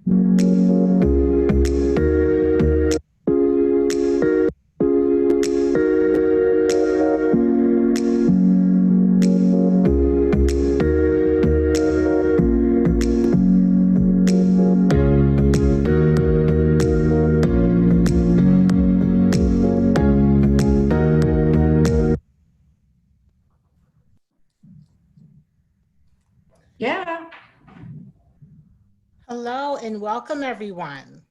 Yeah. Hello and welcome everyone.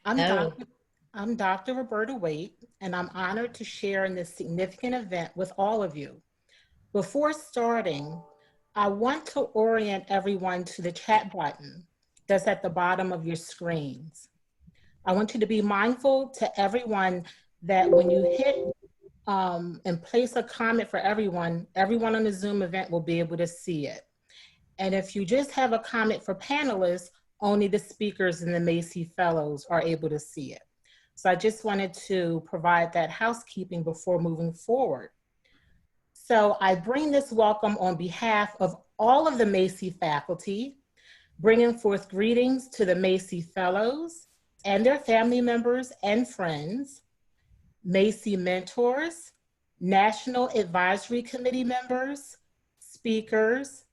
I'm Oh. Dr. Roberta Waite, and I'm honored to share in this significant event with all of you. Before starting, I want to orient everyone to the chat button that's at the bottom of your screens. I want you to be mindful to everyone that when you hit and place a comment for everyone on the Zoom event will be able to see it. And if you just have a comment for panelists, only the speakers and the Macy Fellows are able to see it. So I just wanted to provide that housekeeping before moving forward. So I bring this welcome on behalf of all of the Macy faculty, bringing forth greetings to the Macy Fellows and their family members and friends, Macy mentors, National Advisory Committee members, speakers,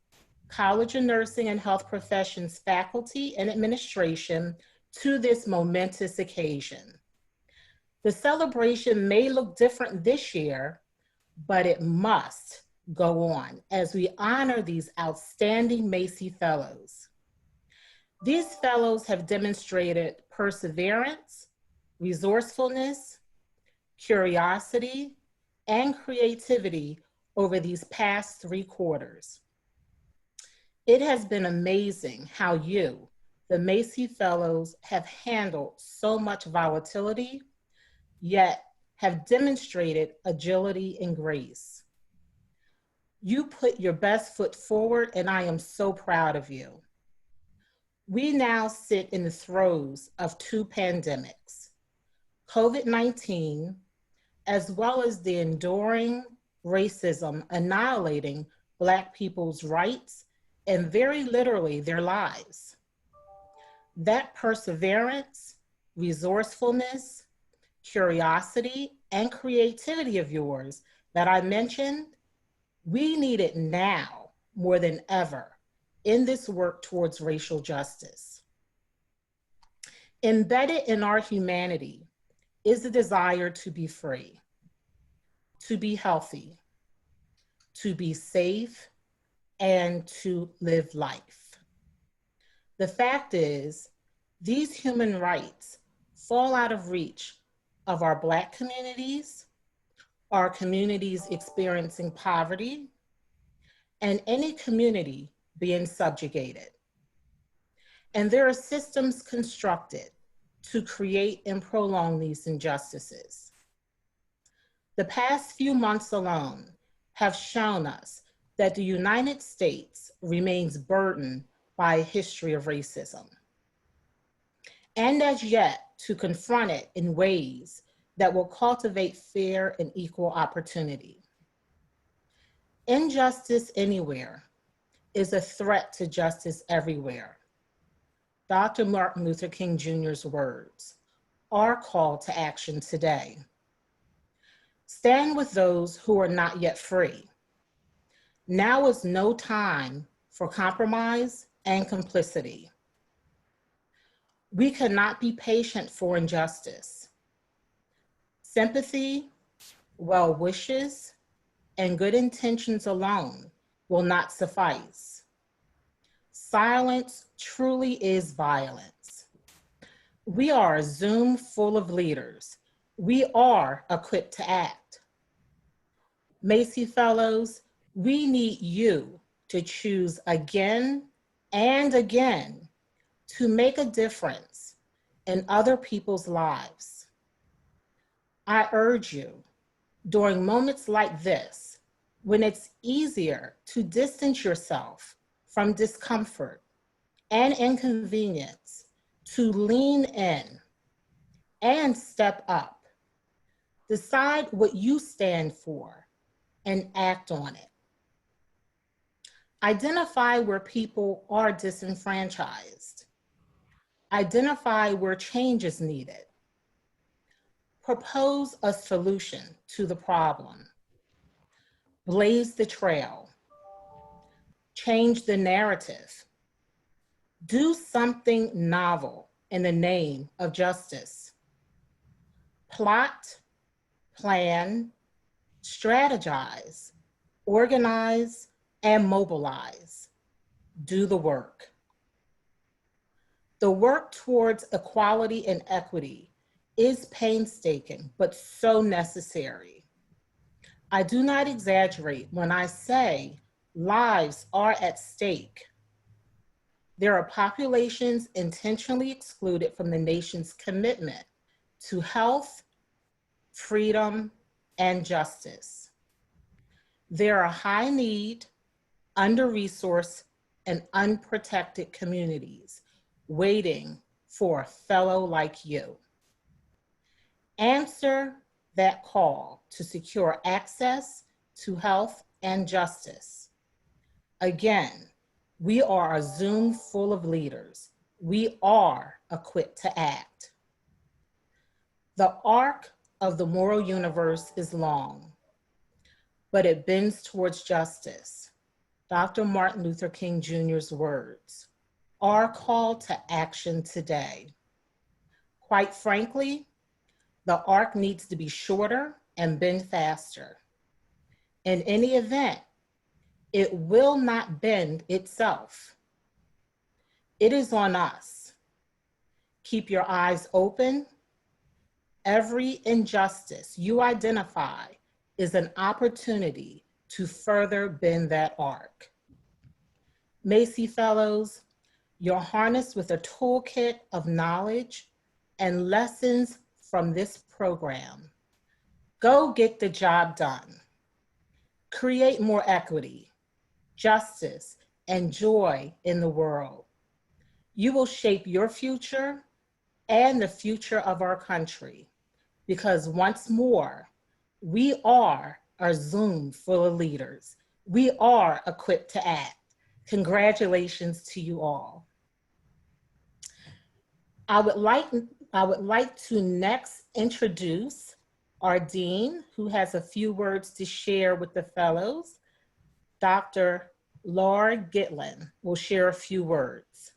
College of Nursing and Health Professions faculty and administration to this momentous occasion. The celebration may look different this year, but it must go on as we honor these outstanding Macy Fellows. These fellows have demonstrated perseverance, resourcefulness, curiosity, and creativity over these past 3 quarters. It has been amazing how you, the Macy Fellows, have handled so much volatility, yet have demonstrated agility and grace. You put your best foot forward, and I am so proud of you. We now sit in the throes of 2 pandemics, COVID-19, as well as the enduring racism annihilating Black people's rights and very literally their lives. That perseverance, resourcefulness, curiosity, and creativity of yours that I mentioned, we need it now more than ever in this work towards racial justice. Embedded in our humanity is the desire to be free, to be healthy, to be safe, and to live life. The fact is, these human rights fall out of reach of our Black communities, our communities experiencing poverty, and any community being subjugated. And there are systems constructed to create and prolong these injustices. The past few months alone have shown us that the United States remains burdened by a history of racism, and as yet to confront it in ways that will cultivate fair and equal opportunity. Injustice anywhere is a threat to justice everywhere. Dr. Martin Luther King Jr.'s words, our call to action today. Stand with those who are not yet free. Now is no time for compromise and complicity. We cannot be patient for injustice. Sympathy, well wishes, and good intentions alone will not suffice. Silence truly is violence. We are a Zoom full of leaders. We are equipped to act. Macy Fellows, we need you to choose again and again to make a difference in other people's lives. I urge you, during moments like this, when it's easier to distance yourself from discomfort and inconvenience, to lean in and step up. Decide what you stand for and act on it. Identify where people are disenfranchised. Identify where change is needed. Propose a solution to the problem. Blaze the trail. Change the narrative. Do something novel in the name of justice. Plot, plan, strategize, organize, and mobilize. Do the work. The work towards equality and equity is painstaking, but so necessary. I do not exaggerate when I say lives are at stake. There are populations intentionally excluded from the nation's commitment to health, freedom, and justice. There are high need, under-resourced, and unprotected communities waiting for a fellow like you. Answer that call to secure access to health and justice. Again, we are a Zoom full of leaders. We are equipped to act. The arc of the moral universe is long, but it bends towards justice. Dr. Martin Luther King Jr.'s words, our call to action today. Quite frankly, the arc needs to be shorter and bend faster. In any event, it will not bend itself. It is on us. Keep your eyes open. Every injustice you identify is an opportunity to further bend that arc. Macy Fellows, you're harnessed with a toolkit of knowledge and lessons from this program. Go get the job done. Create more equity, justice, and joy in the world. You will shape your future and the future of our country, because once more, we are a Zoom full of leaders. We are equipped to act. Congratulations to you all. I would like to next introduce our Dean, who has a few words to share with the fellows. Dr. Laura Gitlin will share a few words.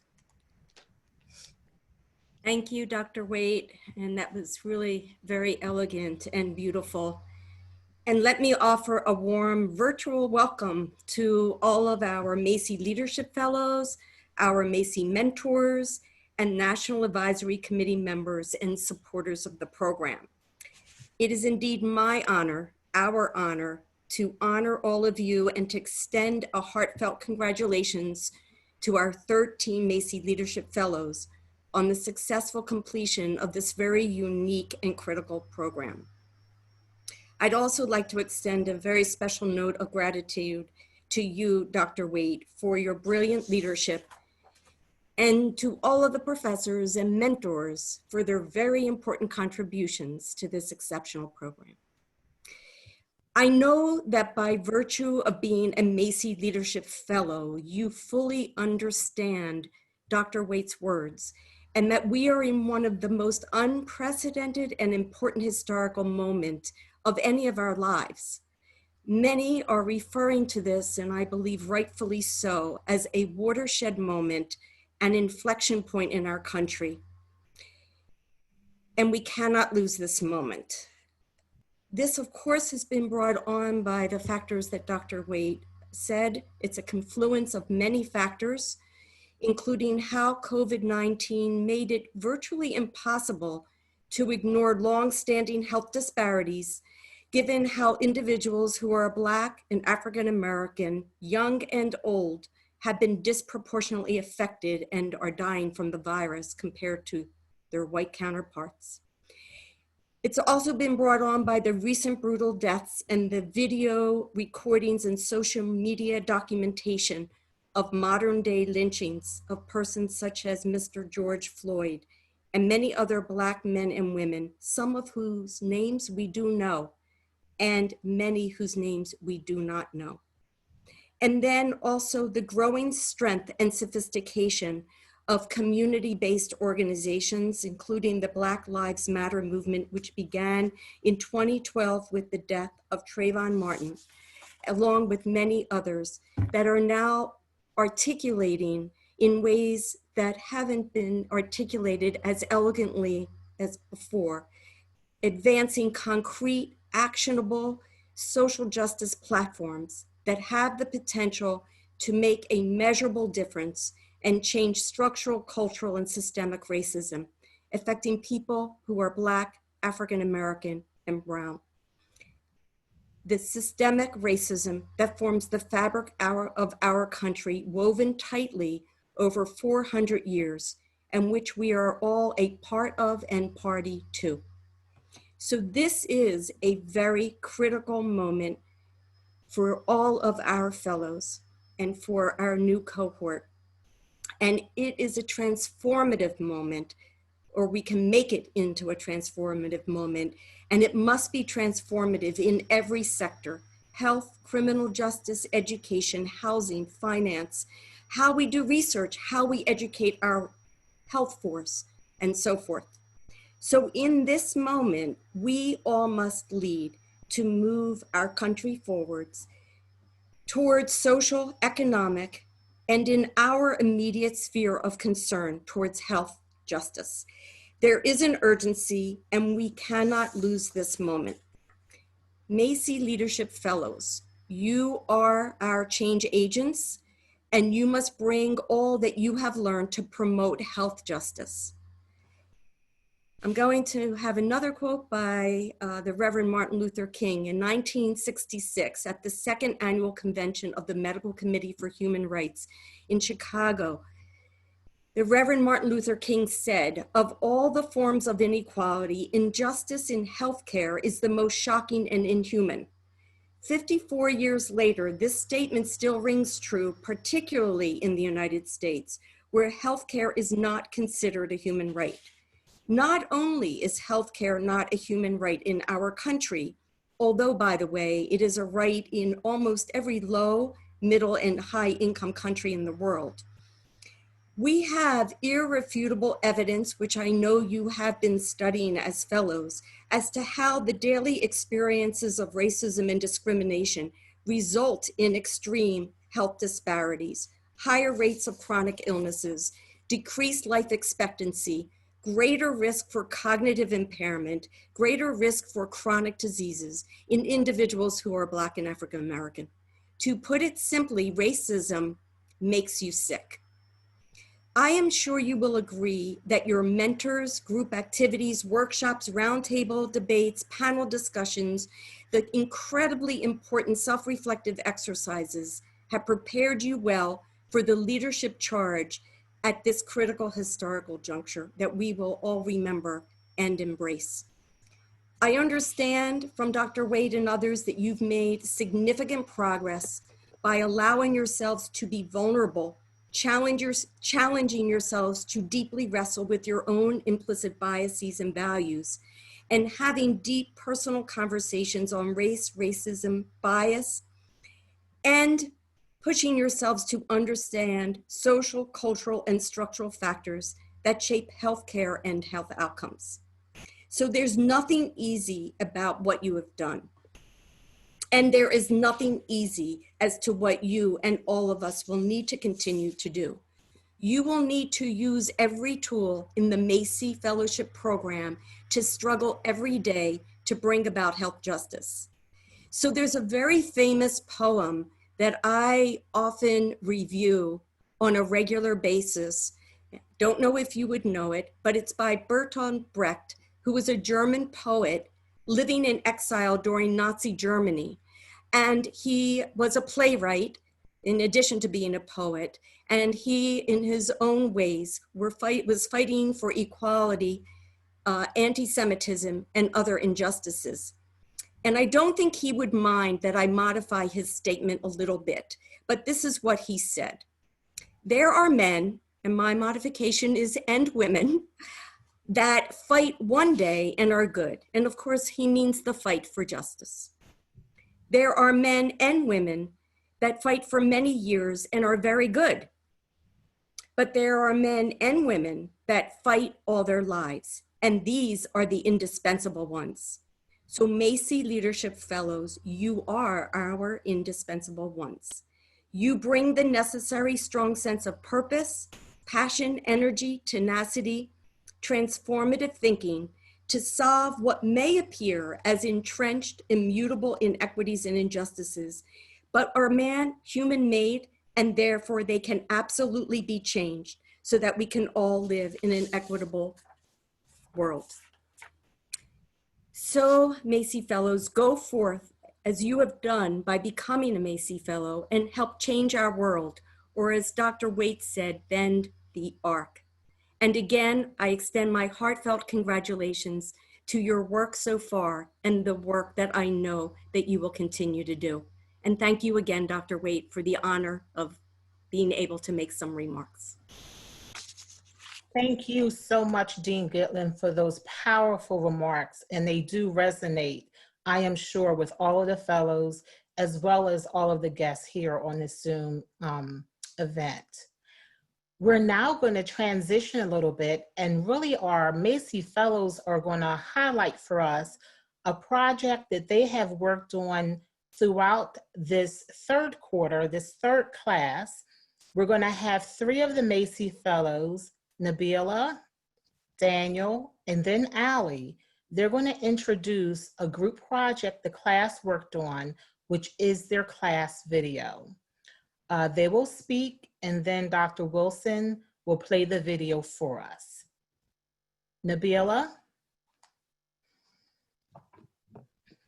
Thank you, Dr. Waite, and that was really very elegant and beautiful. And let me offer a warm virtual welcome to all of our Macy Leadership Fellows, our Macy mentors, and National Advisory Committee members and supporters of the program. It is indeed my honor, our honor, to honor all of you and to extend a heartfelt congratulations to our 13 Macy Leadership Fellows on the successful completion of this very unique and critical program. I'd also like to extend a very special note of gratitude to you, Dr. Waite, for your brilliant leadership, and to all of the professors and mentors for their very important contributions to this exceptional program. I know that by virtue of being a Macy Leadership Fellow, you fully understand Dr. Waite's words, and that we are in one of the most unprecedented and important historical moments of any of our lives. Many are referring to this, and I believe rightfully so, as a watershed moment, an inflection point in our country. And we cannot lose this moment. This, of course, has been brought on by the factors that Dr. Waite said. It's a confluence of many factors, including how COVID-19 made it virtually impossible to ignore long-standing health disparities, given how individuals who are Black and African American, young and old, have been disproportionately affected and are dying from the virus compared to their white counterparts. It's also been brought on by the recent brutal deaths and the video recordings and social media documentation of modern day lynchings of persons such as Mr. George Floyd and many other Black men and women, some of whose names we do know and many whose names we do not know. And then also the growing strength and sophistication of community-based organizations, including the Black Lives Matter movement, which began in 2012 with the death of Trayvon Martin, along with many others that are now articulating in ways that haven't been articulated as elegantly as before, advancing concrete, actionable social justice platforms that have the potential to make a measurable difference and change structural, cultural, and systemic racism, affecting people who are Black, African American, and Brown. The systemic racism that forms the fabric of our country, woven tightly over 400 years, and which we are all a part of and party to. So this is a very critical moment for all of our fellows and for our new cohort. And it is a transformative moment, or we can make it into a transformative moment, and it must be transformative in every sector: health, criminal justice, education, housing, finance, how we do research, how we educate our health force, and so forth. So in this moment, we all must lead to move our country forwards towards social, economic, and in our immediate sphere of concern towards health justice. There is an urgency, and we cannot lose this moment. Macy Leadership Fellows, you are our change agents, and you must bring all that you have learned to promote health justice. I'm going to have another quote by the Reverend Martin Luther King in 1966 at the second annual convention of the Medical Committee for Human Rights in Chicago. The Reverend Martin Luther King said, "Of all the forms of inequality, injustice in healthcare is the most shocking and inhuman." 54 years later, this statement still rings true, particularly in the United States, where healthcare is not considered a human right. Not only is healthcare not a human right in our country, although, by the way, it is a right in almost every low, middle, and high income country in the world. We have irrefutable evidence, which I know you have been studying as fellows, as to how the daily experiences of racism and discrimination result in extreme health disparities, higher rates of chronic illnesses, decreased life expectancy, greater risk for cognitive impairment, greater risk for chronic diseases in individuals who are Black and African American. To put it simply, racism makes you sick. I am sure you will agree that your mentors, group activities, workshops, roundtable debates, panel discussions, the incredibly important self-reflective exercises have prepared you well for the leadership charge at this critical historical juncture that we will all remember and embrace. I understand from Dr. Wade and others that you've made significant progress by allowing yourselves to be vulnerable, challenging yourselves to deeply wrestle with your own implicit biases and values, and having deep personal conversations on race, racism, bias, and pushing yourselves to understand social, cultural, and structural factors that shape healthcare and health outcomes. So there's nothing easy about what you have done. And there is nothing easy as to what you and all of us will need to continue to do. You will need to use every tool in the Macy Fellowship Program to struggle every day to bring about health justice. So there's a very famous poem that I often review on a regular basis. Don't know if you would know it, but it's by Bertolt Brecht, who was a German poet living in exile during Nazi Germany. And he was a playwright, in addition to being a poet. And he, in his own ways, was fighting for equality, anti-Semitism, and other injustices. And I don't think he would mind that I modify his statement a little bit, but this is what he said. There are men, and my modification is and women, that fight one day and are good. And of course, he means the fight for justice. There are men and women that fight for many years and are very good. but there are men and women that fight all their lives, and these are the indispensable ones. So Macy Leadership Fellows, you are our indispensable ones. You bring the necessary strong sense of purpose, passion, energy, tenacity, transformative thinking to solve what may appear as entrenched, immutable inequities and injustices, but are human-made, and therefore they can absolutely be changed so that we can all live in an equitable world. So, Macy Fellows, go forth as you have done by becoming a Macy Fellow and help change our world, or as Dr. Waite said, bend the arc. And again, I extend my heartfelt congratulations to your work so far and the work that I know that you will continue to do. And thank you again, Dr. Waite, for the honor of being able to make some remarks. Thank you so much, Dean Gitlin, for those powerful remarks, and they do resonate, I am sure, with all of the fellows, as well as all of the guests here on this Zoom event. We're now going to transition a little bit, and really our Macy Fellows are going to highlight for us a project that they have worked on throughout this third quarter, this third class. We're going to have 3 of the Macy Fellows, Nabila, Daniel, and then Allie. They're going to introduce a group project the class worked on, which is their class video. They will speak, and then Dr. Wilson will play the video for us. Nabila?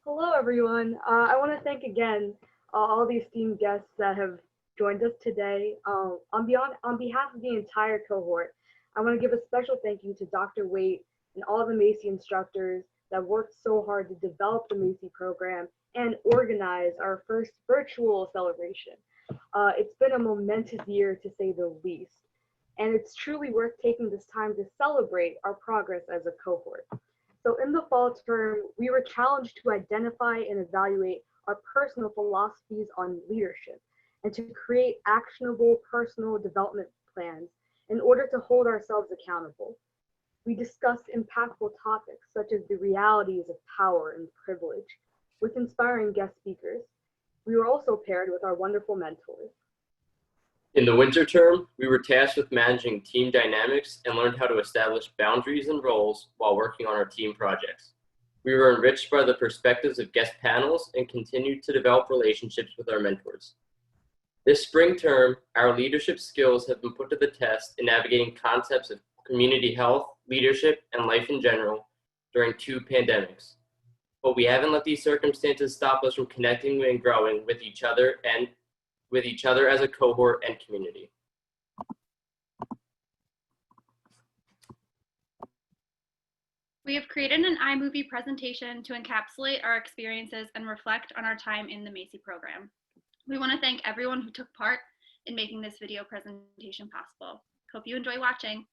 Hello, everyone. I want to thank again all the esteemed guests that have joined us today. On behalf of the entire cohort, I want to give a special thank you to Dr. Waite and all the Macy instructors that worked so hard to develop the Macy program and organize our first virtual celebration. It's been a momentous year, to say the least, and it's truly worth taking this time to celebrate our progress as a cohort. So in the fall term, we were challenged to identify and evaluate our personal philosophies on leadership and to create actionable personal development plans in order to hold ourselves accountable. We discussed impactful topics such as the realities of power and privilege with inspiring guest speakers. We were also paired with our wonderful mentors. In the winter term, we were tasked with managing team dynamics and learned how to establish boundaries and roles while working on our team projects. We were enriched by the perspectives of guest panels and continued to develop relationships with our mentors. This spring term, our leadership skills have been put to the test in navigating concepts of community health, leadership, and life in general during 2 pandemics. But we haven't let these circumstances stop us from connecting and growing with each other as a cohort and community. We have created an iMovie presentation to encapsulate our experiences and reflect on our time in the Macy program. We want to thank everyone who took part in making this video presentation possible. Hope you enjoy watching.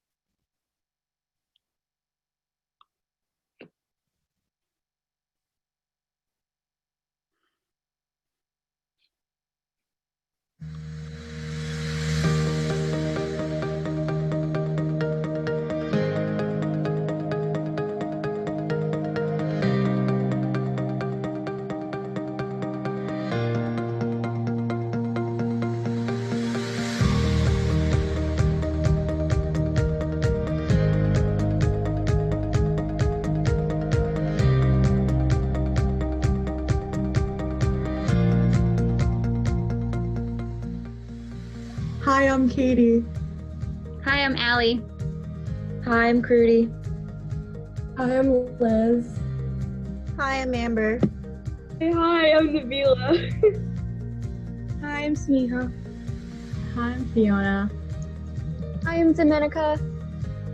Hi, I'm Katie. Hi, I'm Allie. Hi, I'm KRUTI. Hi, I'm Liz. Hi, I'm Amber. Hey, hi, I'm Nabila. Hi, I'm Sneha. Hi, I'm Fiona. Hi, I'm Domenica.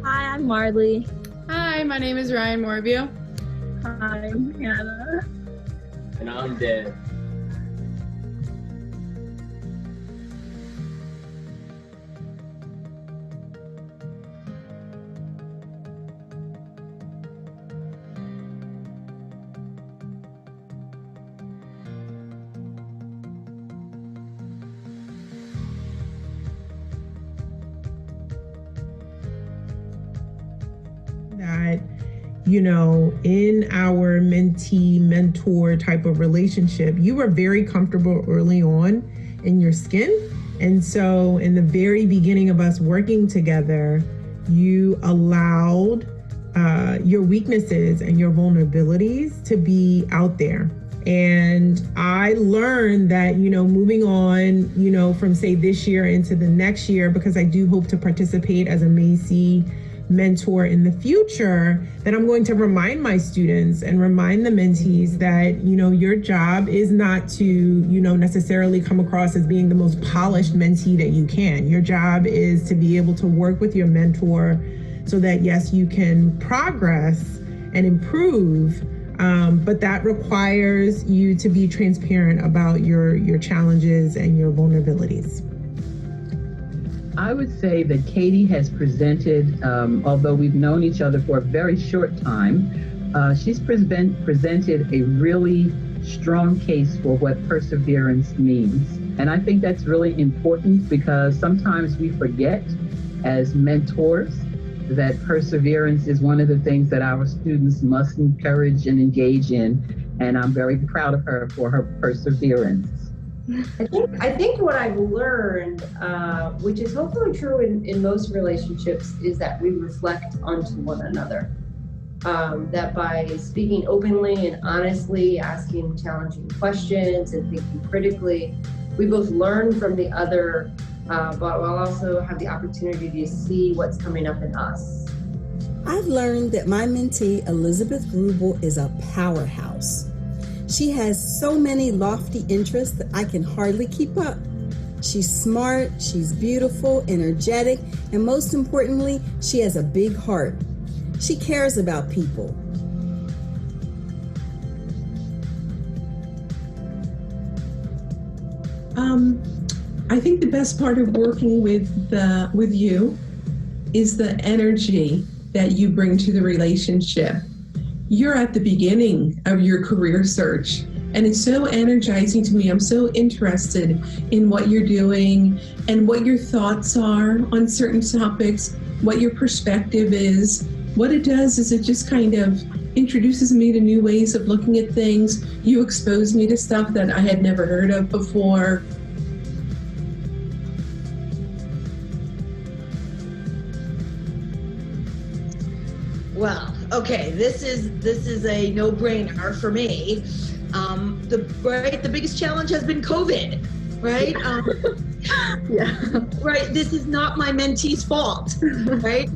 Hi, I'm MARLEE. Hi, my name is Ryan Morbio. Hi, I'm Hannah. And I'm Dan. that, in our mentee-mentor type of relationship, you were very comfortable early on in your skin. And so in the very beginning of us working together, you allowed your weaknesses and your vulnerabilities to be out there. And I learned that, moving on, from say this year into the next year, because I do hope to participate as a Macy mentor in the future, that I'm going to remind my students and remind the mentees that, your job is not to, necessarily come across as being the most polished mentee that you can. Your job is to be able to work with your mentor so that, yes, you can progress and improve. But that requires you to be transparent about your challenges and your vulnerabilities. I would say that Katie has presented, although we've known each other for a very short time, she's presented a really strong case for what perseverance means. And I think that's really important because sometimes we forget as mentors that perseverance is one of the things that our students must encourage and engage in. And I'm very proud of her for her perseverance. I think what I've learned, which is hopefully true in most relationships, is that we reflect onto one another. That by speaking openly and honestly, asking challenging questions and thinking critically, we both learn from the other, but we'll also have the opportunity to see what's coming up in us. I've learned that my mentee, Elizabeth Grubel, is a powerhouse. She has so many lofty interests that I can hardly keep up. She's smart, she's beautiful, energetic, and most importantly, she has a big heart. She cares about people. I think the best part of working with you is the energy that you bring to the relationship. You're at the beginning of your career search, and it's so energizing to me. I'm so interested in what you're doing and what your thoughts are on certain topics, what your perspective is. What it does is it just kind of introduces me to new ways of looking at things. You expose me to stuff that I had never heard of before. Well, okay, this is a no-brainer for me. The biggest challenge has been COVID, right? Yeah. Right. This is not my mentee's fault, right?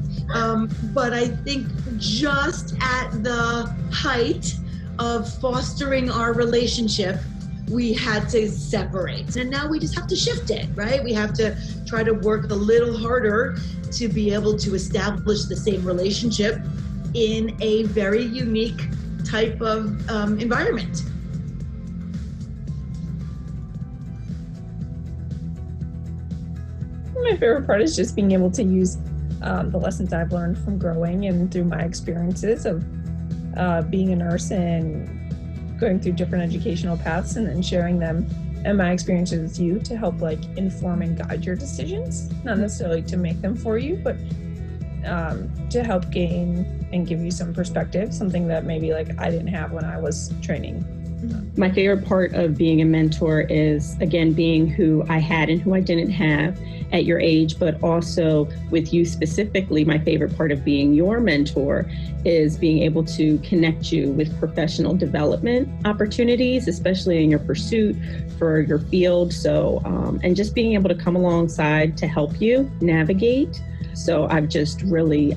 But I think just at the height of fostering our relationship, we had to separate, and now we just have to shift it, right? We have to try to work a little harder to be able to establish the same relationship in a very unique type of environment. My favorite part is just being able to use the lessons I've learned from growing and through my experiences of being a nurse and going through different educational paths, and then sharing them and my experiences with you to help inform and guide your decisions, not necessarily to make them for you, but to help gain and give you some perspective, something that maybe I didn't have when I was training. My favorite part of being a mentor is, again, being who I had and who I didn't have at your age, but also with you specifically. My favorite part of being your mentor is being able to connect you with professional development opportunities, especially in your pursuit for your field. So, and just being able to come alongside to help you navigate. So I've just really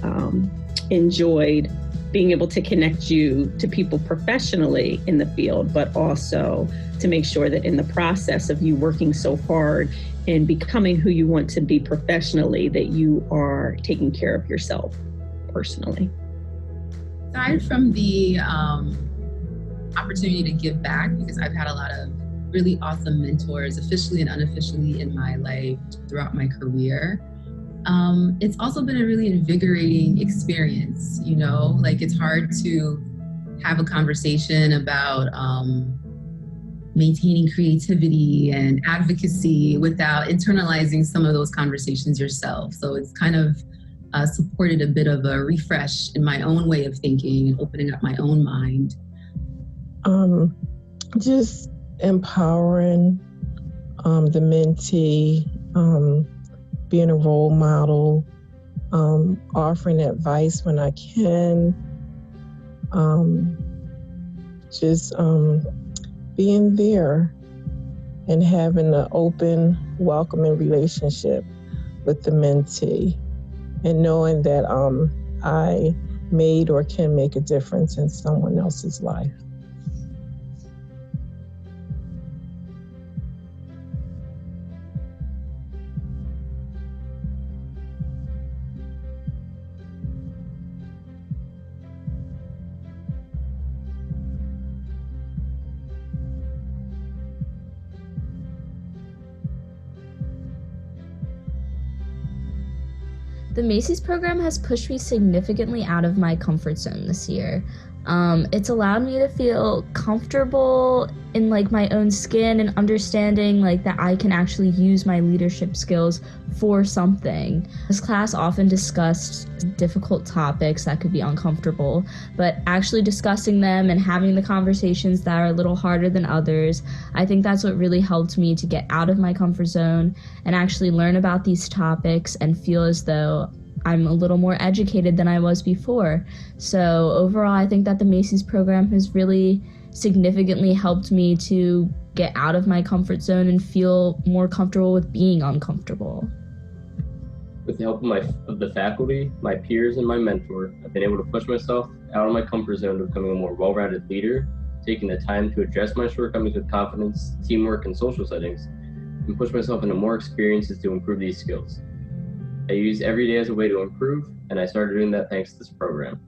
enjoyed being able to connect you to people professionally in the field, but also to make sure that in the process of you working so hard and becoming who you want to be professionally, that you are taking care of yourself personally. Aside from the opportunity to give back, because I've had a lot of really awesome mentors, officially and unofficially, in my life throughout my career, it's also been a really invigorating experience. It's hard to have a conversation about maintaining creativity and advocacy without internalizing some of those conversations yourself. So it's kind of supported a bit of a refresh in my own way of thinking and opening up my own mind. Just empowering the mentee, being a role model, offering advice when I can, just being there and having an open, welcoming relationship with the mentee, and knowing that I made or can make a difference in someone else's life. The Macy's program has pushed me significantly out of my comfort zone this year. It's allowed me to feel comfortable in like my own skin and understanding like that I can actually use my leadership skills for something. This class often discussed difficult topics that could be uncomfortable, but actually discussing them and having the conversations that are a little harder than others, I think that's what really helped me to get out of my comfort zone and actually learn about these topics and feel as though I'm a little more educated than I was before. So overall, I think that the Macy's program has really significantly helped me to get out of my comfort zone and feel more comfortable with being uncomfortable. With the help of the faculty, my peers, and my mentor, I've been able to push myself out of my comfort zone to becoming a more well-rounded leader, taking the time to address my shortcomings with confidence, teamwork, and social settings, and push myself into more experiences to improve these skills. I use every day as a way to improve, and I started doing that thanks to this program.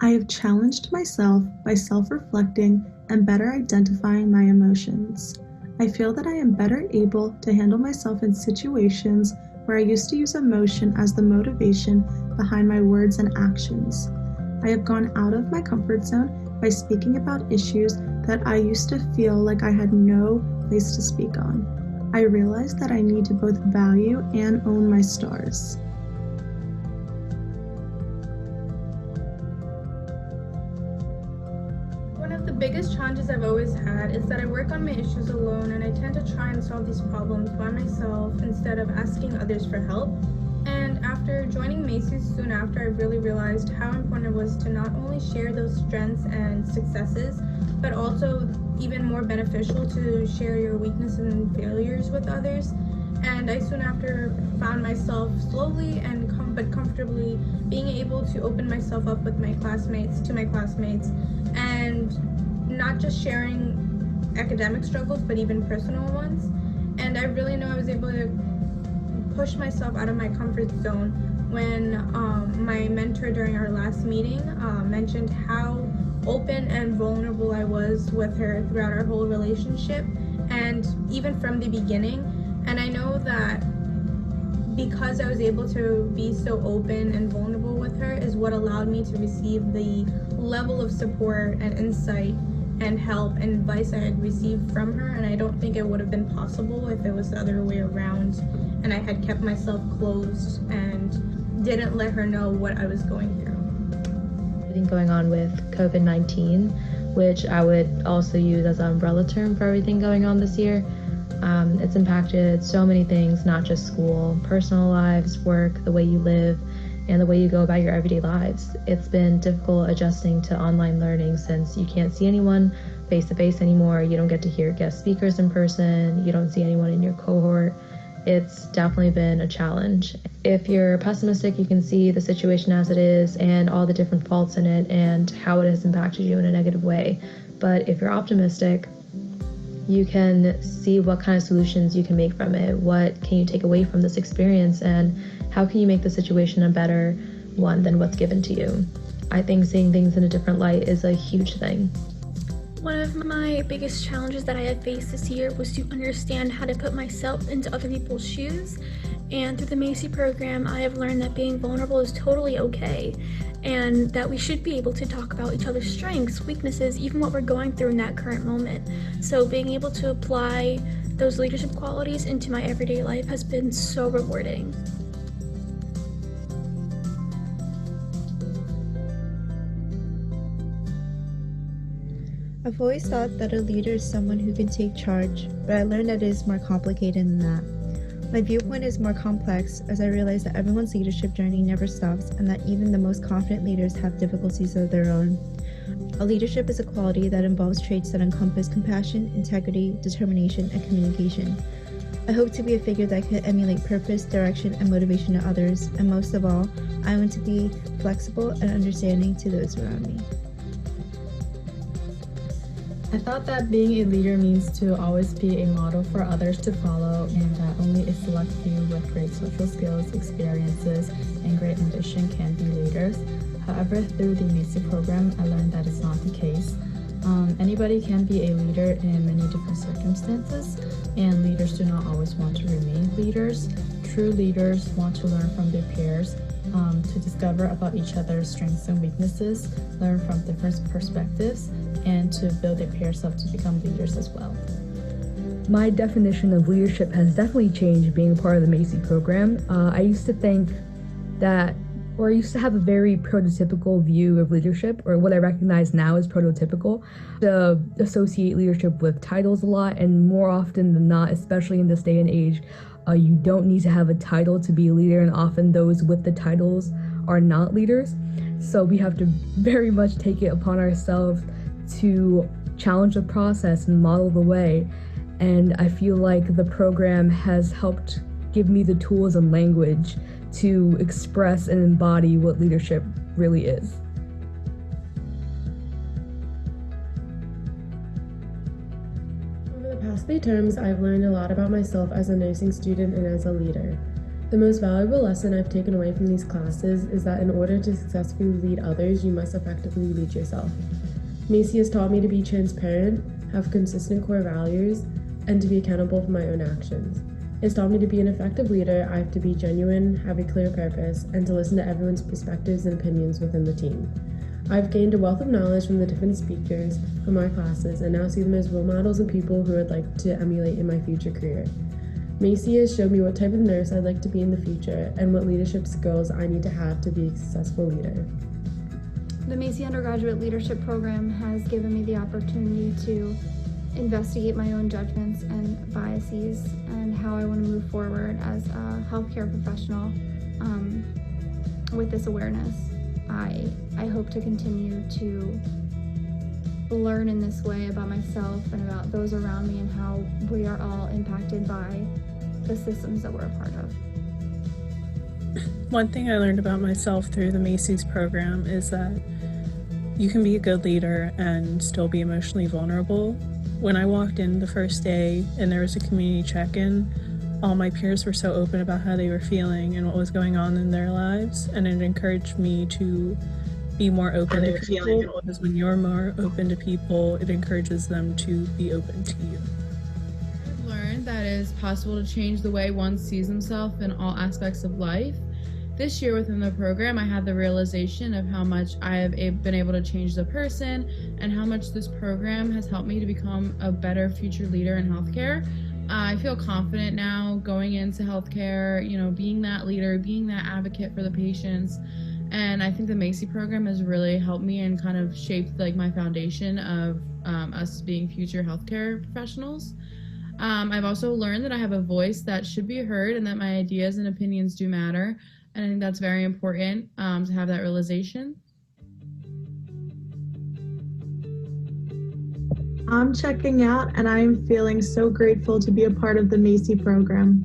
I have challenged myself by self-reflecting and better identifying my emotions. I feel that I am better able to handle myself in situations where I used to use emotion as the motivation behind my words and actions. I have gone out of my comfort zone by speaking about issues that I used to feel like I had no place to speak on. I realized that I need to both value and own my stars. One of the biggest challenges I've always had is that I work on my issues alone, and I tend to try and solve these problems by myself instead of asking others for help. And after joining Macy's soon after, I really realized how important it was to not only share those strengths and successes, but also even more beneficial to share your weaknesses and failures with others. And I soon after found myself slowly and but comfortably being able to open myself up with my classmates, and not just sharing academic struggles, but even personal ones. And I really know I was able to push myself out of my comfort zone when my mentor during our last meeting mentioned how open and vulnerable I was with her throughout our whole relationship, and even from the beginning. And I know that because I was able to be so open and vulnerable with her is what allowed me to receive the level of support and insight and help and advice I had received from her. And I don't think it would have been possible if it was the other way around and I had kept myself closed and didn't let her know what I was going through. Everything going on with COVID-19, which I would also use as an umbrella term for everything going on this year. It's impacted so many things, not just school, personal lives, work, the way you live, and the way you go about your everyday lives. It's been difficult adjusting to online learning since you can't see anyone face-to-face anymore. You don't get to hear guest speakers in person. You don't see anyone in your cohort. It's definitely been a challenge. If you're pessimistic, you can see the situation as it is and all the different faults in it and how it has impacted you in a negative way. But if you're optimistic, you can see what kind of solutions you can make from it. What can you take away from this experience, and how can you make the situation a better one than what's given to you? I think seeing things in a different light is a huge thing. One of my biggest challenges that I have faced this year was to understand how to put myself into other people's shoes. And through the Macy program, I have learned that being vulnerable is totally okay, and that we should be able to talk about each other's strengths, weaknesses, even what we're going through in that current moment. So being able to apply those leadership qualities into my everyday life has been so rewarding. I've always thought that a leader is someone who can take charge, but I learned that it is more complicated than that. My viewpoint is more complex as I realize that everyone's leadership journey never stops and that even the most confident leaders have difficulties of their own. A leadership is a quality that involves traits that encompass compassion, integrity, determination, and communication. I hope to be a figure that can emulate purpose, direction, and motivation to others, and most of all, I want to be flexible and understanding to those around me. I thought that being a leader means to always be a model for others to follow, and that only a select few with great social skills, experiences, and great ambition can be leaders. However, through the Macy program, I learned that it's not the case. Anybody can be a leader in many different circumstances, and leaders do not always want to remain leaders. True leaders want to learn from their peers, to discover about each other's strengths and weaknesses, learn from different perspectives, and to build their peers up to become leaders as well. My definition of leadership has definitely changed being a part of the Macy program. I used to think that, or I used to have a very prototypical view of leadership, or what I recognize now as prototypical, to associate leadership with titles a lot, and more often than not, especially in this day and age, you don't need to have a title to be a leader, and often those with the titles are not leaders. So we have to very much take it upon ourselves to challenge the process and model the way. And I feel like the program has helped give me the tools and language to express and embody what leadership really is. Over the past 3 terms, I've learned a lot about myself as a nursing student and as a leader. The most valuable lesson I've taken away from these classes is that in order to successfully lead others, you must effectively lead yourself. Macy has taught me to be transparent, have consistent core values, and to be accountable for my own actions. It's taught me to be an effective leader, I have to be genuine, have a clear purpose, and to listen to everyone's perspectives and opinions within the team. I've gained a wealth of knowledge from the different speakers from our classes and now see them as role models and people who I'd like to emulate in my future career. Macy has showed me what type of nurse I'd like to be in the future and what leadership skills I need to have to be a successful leader. The Macy Undergraduate Leadership Program has given me the opportunity to investigate my own judgments and biases and how I want to move forward as a healthcare professional with this awareness. I hope to continue to learn in this way about myself and about those around me and how we are all impacted by the systems that we're a part of. One thing I learned about myself through the Macy's program is that you can be a good leader and still be emotionally vulnerable. When I walked in the first day and there was a community check-in, all my peers were so open about how they were feeling and what was going on in their lives, and it encouraged me to be more open to people, because when you're more open to people, it encourages them to be open to you. I've learned that it is possible to change the way one sees himself in all aspects of life. This year within the program, I had the realization of how much I have been able to change the person and how much this program has helped me to become a better future leader in healthcare. I feel confident now going into healthcare, being that leader, being that advocate for the patients. And I think the Macy program has really helped me and kind of shaped my foundation of us being future healthcare professionals. I've also learned that I have a voice that should be heard and that my ideas and opinions do matter. And I think that's very important to have that realization. I'm checking out and I'm feeling so grateful to be a part of the Macy program.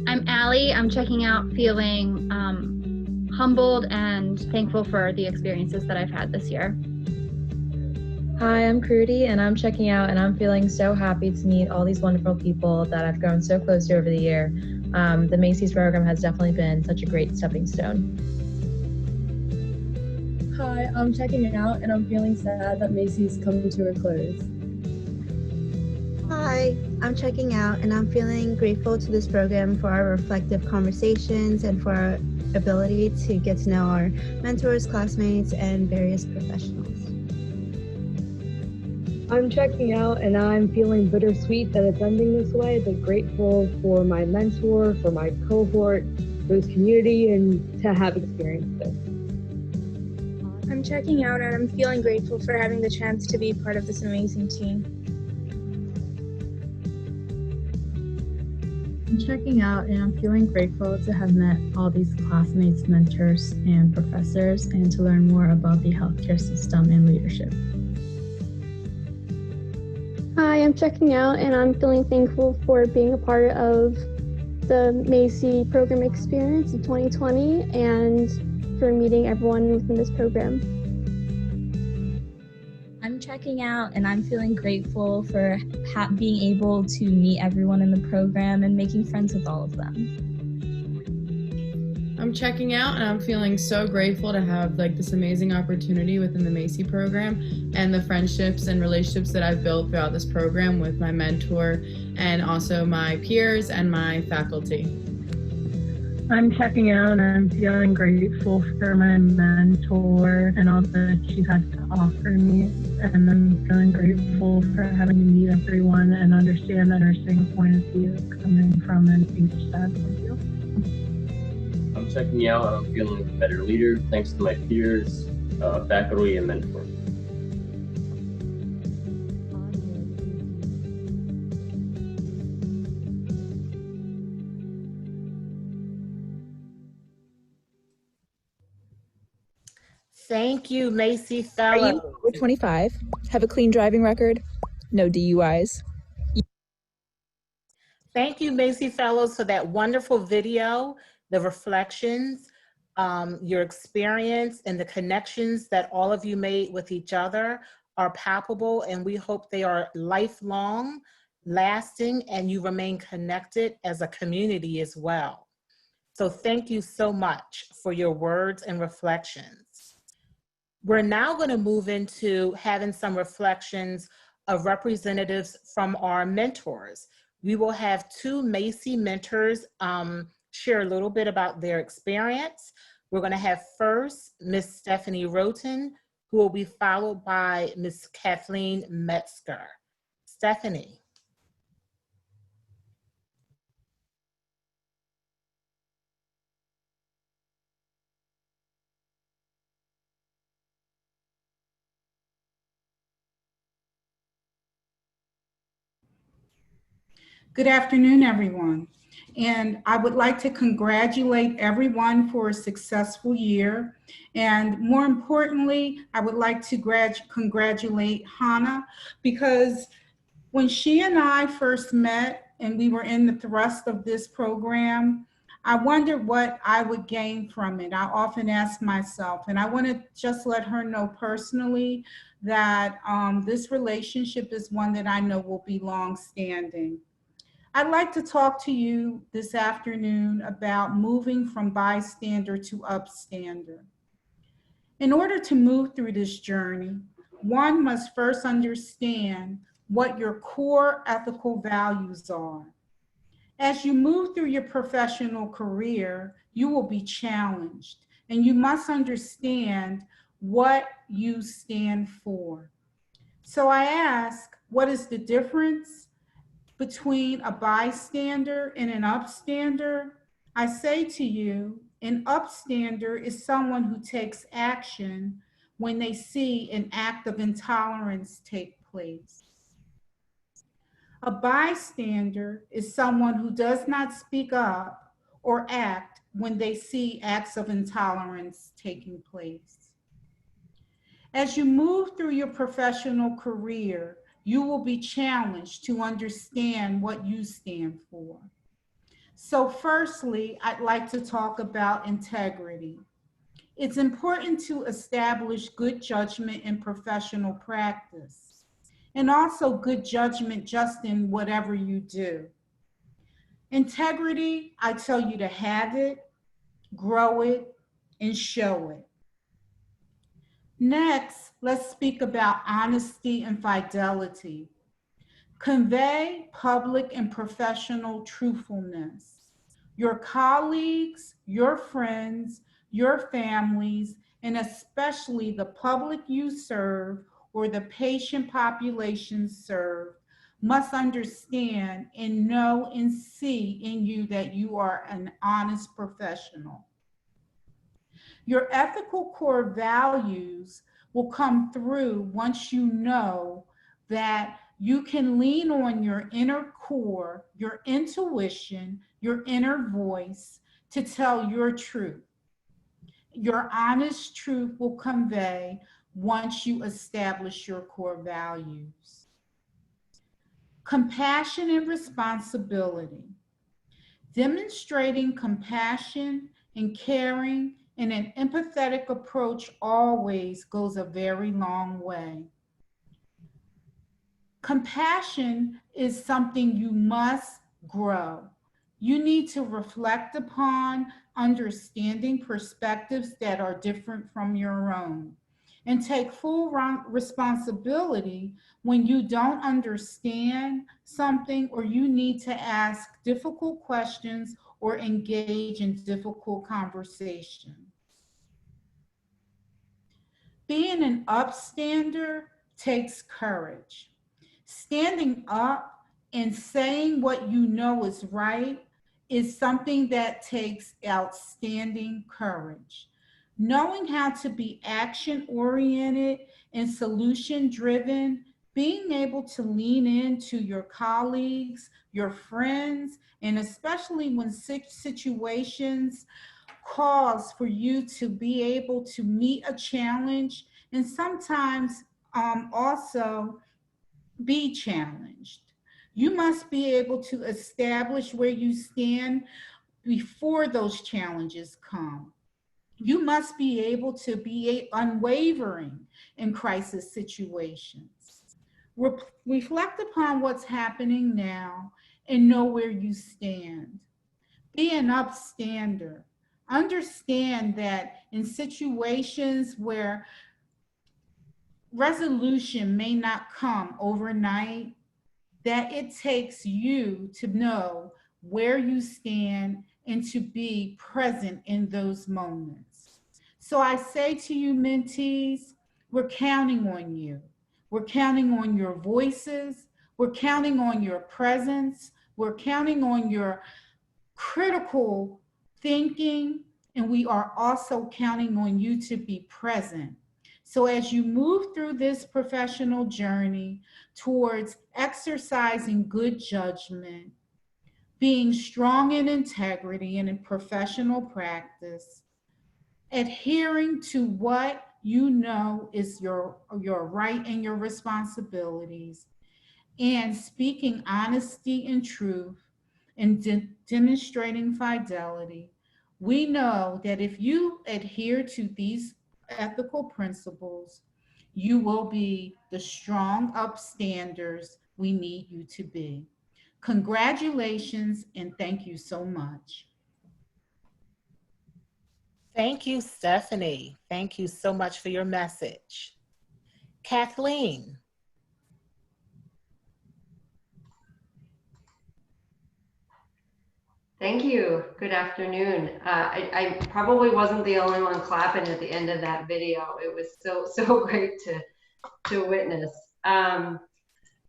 I'm Allie. I'm checking out feeling humbled and thankful for the experiences that I've had this year. Hi, I'm KRUTI, and I'm checking out, and I'm feeling so happy to meet all these wonderful people that I've grown so close to over the year. The Macy's program has definitely been such a great stepping stone. Hi, I'm checking out, and I'm feeling sad that Macy's coming to a close. Hi, I'm checking out, and I'm feeling grateful to this program for our reflective conversations and for our ability to get to know our mentors, classmates, and various professionals. I'm checking out and I'm feeling bittersweet that it's ending this way, but grateful for my mentor, for my cohort, for this community, and to have experienced this. I'm checking out and I'm feeling grateful for having the chance to be part of this amazing team. I'm checking out and I'm feeling grateful to have met all these classmates, mentors, and professors, and to learn more about the healthcare system and leadership. Hi, I'm checking out and I'm feeling thankful for being a part of the Macy program experience of 2020 and for meeting everyone within this program. I'm checking out and I'm feeling grateful for being able to meet everyone in the program and making friends with all of them. I'm checking out and I'm feeling so grateful to have this amazing opportunity within the Macy program and the friendships and relationships that I've built throughout this program with my mentor and also my peers and my faculty. I'm checking out and I'm feeling grateful for my mentor and all that she had to offer me. And I'm feeling grateful for having to meet everyone and understand the nursing point of view coming from an HSAD point of view. I'm checking out and I'm feeling like a better leader thanks to my peers, faculty, and mentors. Thank you, Macy Are Fellows. you over 25? Have a clean driving record? No DUIs? Thank you, Macy Fellows, for that wonderful video, the reflections, your experience, and the connections that all of you made with each other are palpable, and we hope they are lifelong, lasting, and you remain connected as a community as well. So thank you so much for your words and reflections. We're now going to move into having some reflections of representatives from our mentors. We will have two Macy mentors share a little bit about their experience. We're going to have first Miss Stephanie Roten, who will be followed by Miss Kathleen Metzger. Stephanie. Good afternoon, everyone. And I would like to congratulate everyone for a successful year. And more importantly, I would like to congratulate Hannah, because when she and I first met and we were in the thrust of this program, I wondered what I would gain from it. I often ask myself, and I want to just let her know personally that this relationship is one that I know will be long-standing. I'd like to talk to you this afternoon about moving from bystander to upstander. In order to move through this journey, one must first understand what your core ethical values are. As you move through your professional career, you will be challenged, and you must understand what you stand for. So I ask, what is the difference between a bystander and an upstander? I say to you, an upstander is someone who takes action when they see an act of intolerance take place. A bystander is someone who does not speak up or act when they see acts of intolerance taking place. As you move through your professional career, you will be challenged to understand what you stand for. So firstly, I'd like to talk about integrity. It's important to establish good judgment in professional practice, and also good judgment just in whatever you do. Integrity, I tell you to have it, grow it, and show it. Next, let's speak about honesty and fidelity. Convey public and professional truthfulness. Your colleagues, your friends, your families, and especially the public you serve or the patient population served must understand and know and see in you that you are an honest professional. Your ethical core values will come through once you know that you can lean on your inner core, your intuition, your inner voice to tell your truth. Your honest truth will convey once you establish your core values. Compassion and responsibility. Demonstrating compassion and caring and an empathetic approach always goes a very long way. Compassion is something you must grow. You need to reflect upon understanding perspectives that are different from your own and take full responsibility when you don't understand something or you need to ask difficult questions or engage in difficult conversations. Being an upstander takes courage. Standing up and saying what you know is right is something that takes outstanding courage. Knowing how to be action-oriented and solution-driven, being able to lean into your colleagues, your friends, and especially when situations cause for you to be able to meet a challenge and sometimes also be challenged. You must be able to establish where you stand before those challenges come. You must be able to be unwavering in crisis situations. Reflect upon what's happening now and know where you stand. Be an upstander. Understand that in situations where resolution may not come overnight, that it takes you to know where you stand and to be present in those moments. So I say to you, mentees, we're counting on you. We're counting on your voices. We're counting on your presence. We're counting on your critical thinking, and we are also counting on you to be present. So as you move through this professional journey towards exercising good judgment, being strong in integrity and in professional practice, adhering to what you know is your right and your responsibilities, and speaking honesty and truth and demonstrating fidelity, we know that if you adhere to these ethical principles, you will be the strong upstanders we need you to be. Congratulations and thank you so much. Thank you, Stephanie. Thank you so much for your message. Kathleen. Thank you. Good afternoon. I probably wasn't the only one clapping at the end of that video. It was so great to witness.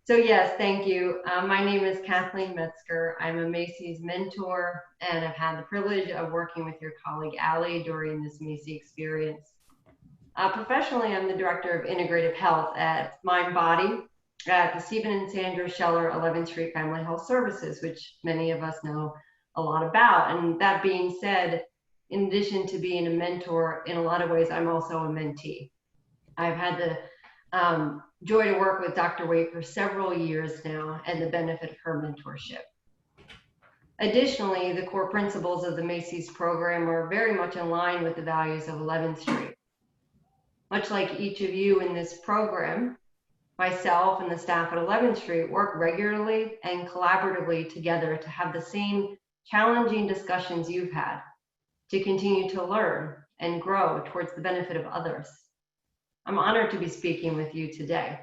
So yes, thank you. My name is Kathleen Metzger. I'm a Macy's mentor, and I've had the privilege of working with your colleague Allie during this Macy experience. Professionally, I'm the Director of Integrative Health at Mind Body at the Stephen and Sandra Scheller 11th Street Family Health Services, which many of us know a lot about. And that being said, in addition to being a mentor, in a lot of ways, I'm also a mentee. I've had the joy to work with Dr. Waite for several years now and the benefit of her mentorship. Additionally, the core principles of the Macy's program are very much in line with the values of 11th Street. Much like each of you in this program, myself and the staff at 11th Street work regularly and collaboratively together to have the same challenging discussions you've had, to continue to learn and grow towards the benefit of others. I'm honored to be speaking with you today.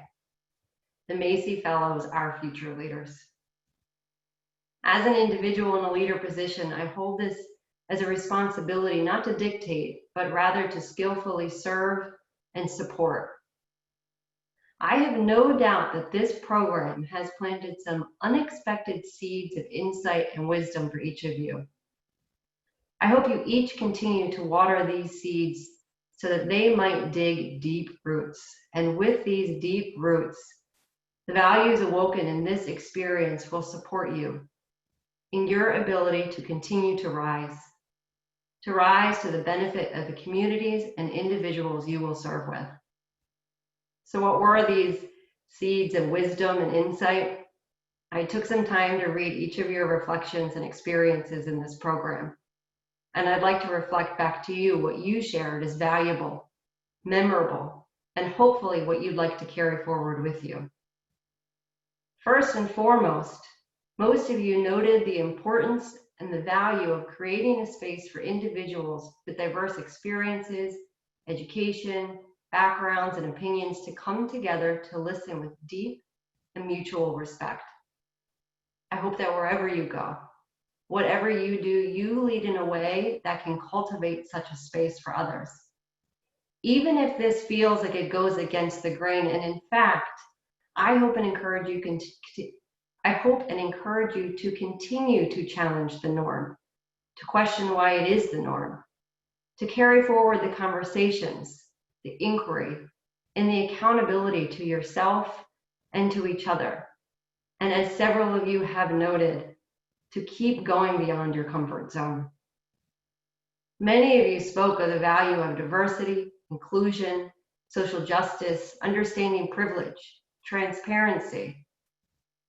The Macy Fellows are future leaders. As an individual in a leader position, I hold this as a responsibility not to dictate, but rather to skillfully serve and support. I have no doubt that this program has planted some unexpected seeds of insight and wisdom for each of you. I hope you each continue to water these seeds so that they might dig deep roots. And with these deep roots, the values awoken in this experience will support you in your ability to continue to rise to the benefit of the communities and individuals you will serve with. So what were these seeds of wisdom and insight? I took some time to read each of your reflections and experiences in this program. And I'd like to reflect back to you what you shared as valuable, memorable, and hopefully what you'd like to carry forward with you. First and foremost, most of you noted the importance and the value of creating a space for individuals with diverse experiences, education, backgrounds, and opinions to come together to listen with deep and mutual respect. I hope that wherever you go, whatever you do, you lead in a way that can cultivate such a space for others. Even if this feels like it goes against the grain, and in fact, I hope and encourage you to continue to challenge the norm, to question why it is the norm, to carry forward the conversations, the inquiry, and the accountability to yourself and to each other. And as several of you have noted, to keep going beyond your comfort zone. Many of you spoke of the value of diversity, inclusion, social justice, understanding privilege, transparency,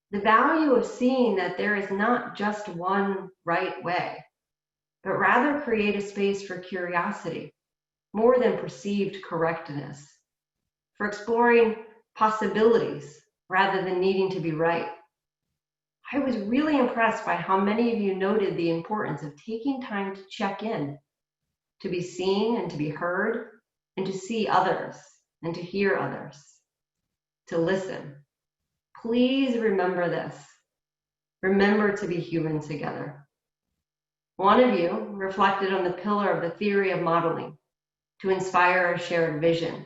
the value of seeing that there is not just one right way, but rather create a space for curiosity, more than perceived correctness, for exploring possibilities rather than needing to be right. I was really impressed by how many of you noted the importance of taking time to check in, to be seen and to be heard, and to see others and to hear others, to listen. Please remember this. Remember to be human together. One of you reflected on the pillar of the theory of modeling, to inspire a shared vision,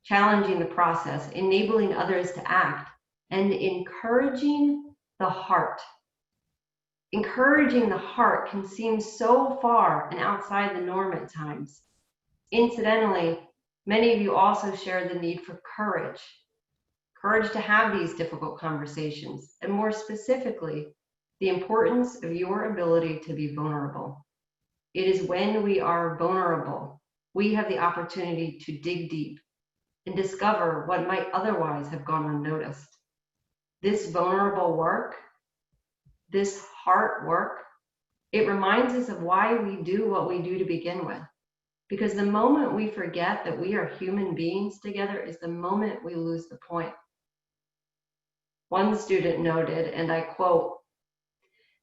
challenging the process, enabling others to act, and encouraging the heart. Encouraging the heart can seem so far and outside the norm at times. Incidentally, many of you also share the need for courage. Courage to have these difficult conversations, and more specifically, the importance of your ability to be vulnerable. It is when we are vulnerable, we have the opportunity to dig deep and discover what might otherwise have gone unnoticed. This vulnerable work, this heart work, it reminds us of why we do what we do to begin with. Because the moment we forget that we are human beings together is the moment we lose the point. One student noted, and I quote,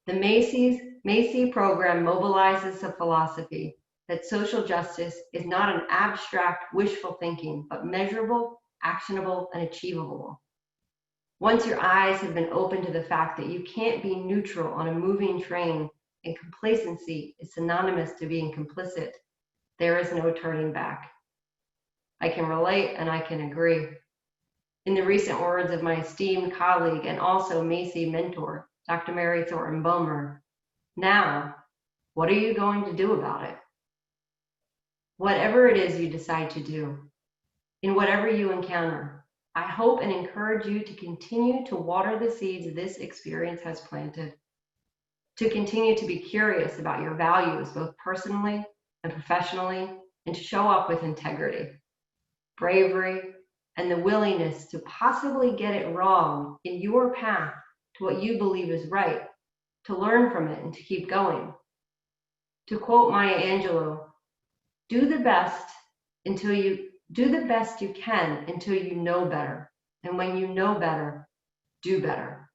"The Macy program mobilizes a philosophy that social justice is not an abstract wishful thinking, but measurable, actionable, and achievable. Once your eyes have been opened to the fact that you can't be neutral on a moving train and complacency is synonymous to being complicit, there is no turning back." I can relate and I can agree. In the recent words of my esteemed colleague and also Macy mentor, Dr. Mary Thornton Bomer, now, what are you going to do about it? Whatever it is you decide to do, in whatever you encounter, I hope and encourage you to continue to water the seeds this experience has planted, to continue to be curious about your values, both personally and professionally, and to show up with integrity, bravery, and the willingness to possibly get it wrong in your path to what you believe is right, to learn from it and to keep going. To quote Maya Angelou, do the best you can until you know better. And when you know better, do better.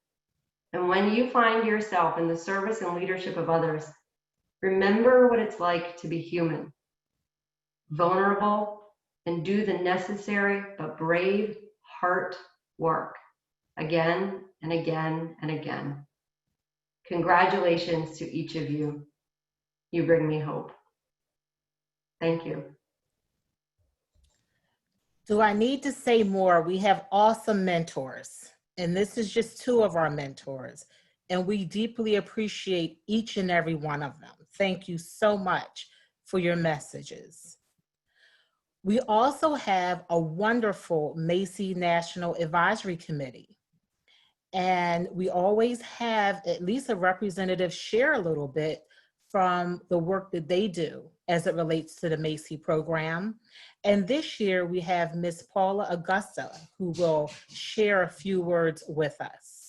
And when you find yourself in the service and leadership of others, remember what it's like to be human, vulnerable, and do the necessary but brave heart work again and again and again. Congratulations to each of you. You bring me hope. Thank you. Do I need to say more? We have awesome mentors, and this is just two of our mentors, and we deeply appreciate each and every one of them. Thank you so much for your messages. We also have a wonderful Macy National Advisory Committee. And we always have at least a representative share a little bit from the work that they do as it relates to the Macy program. And this year we have Ms. Paula Augusta, who will share a few words with us.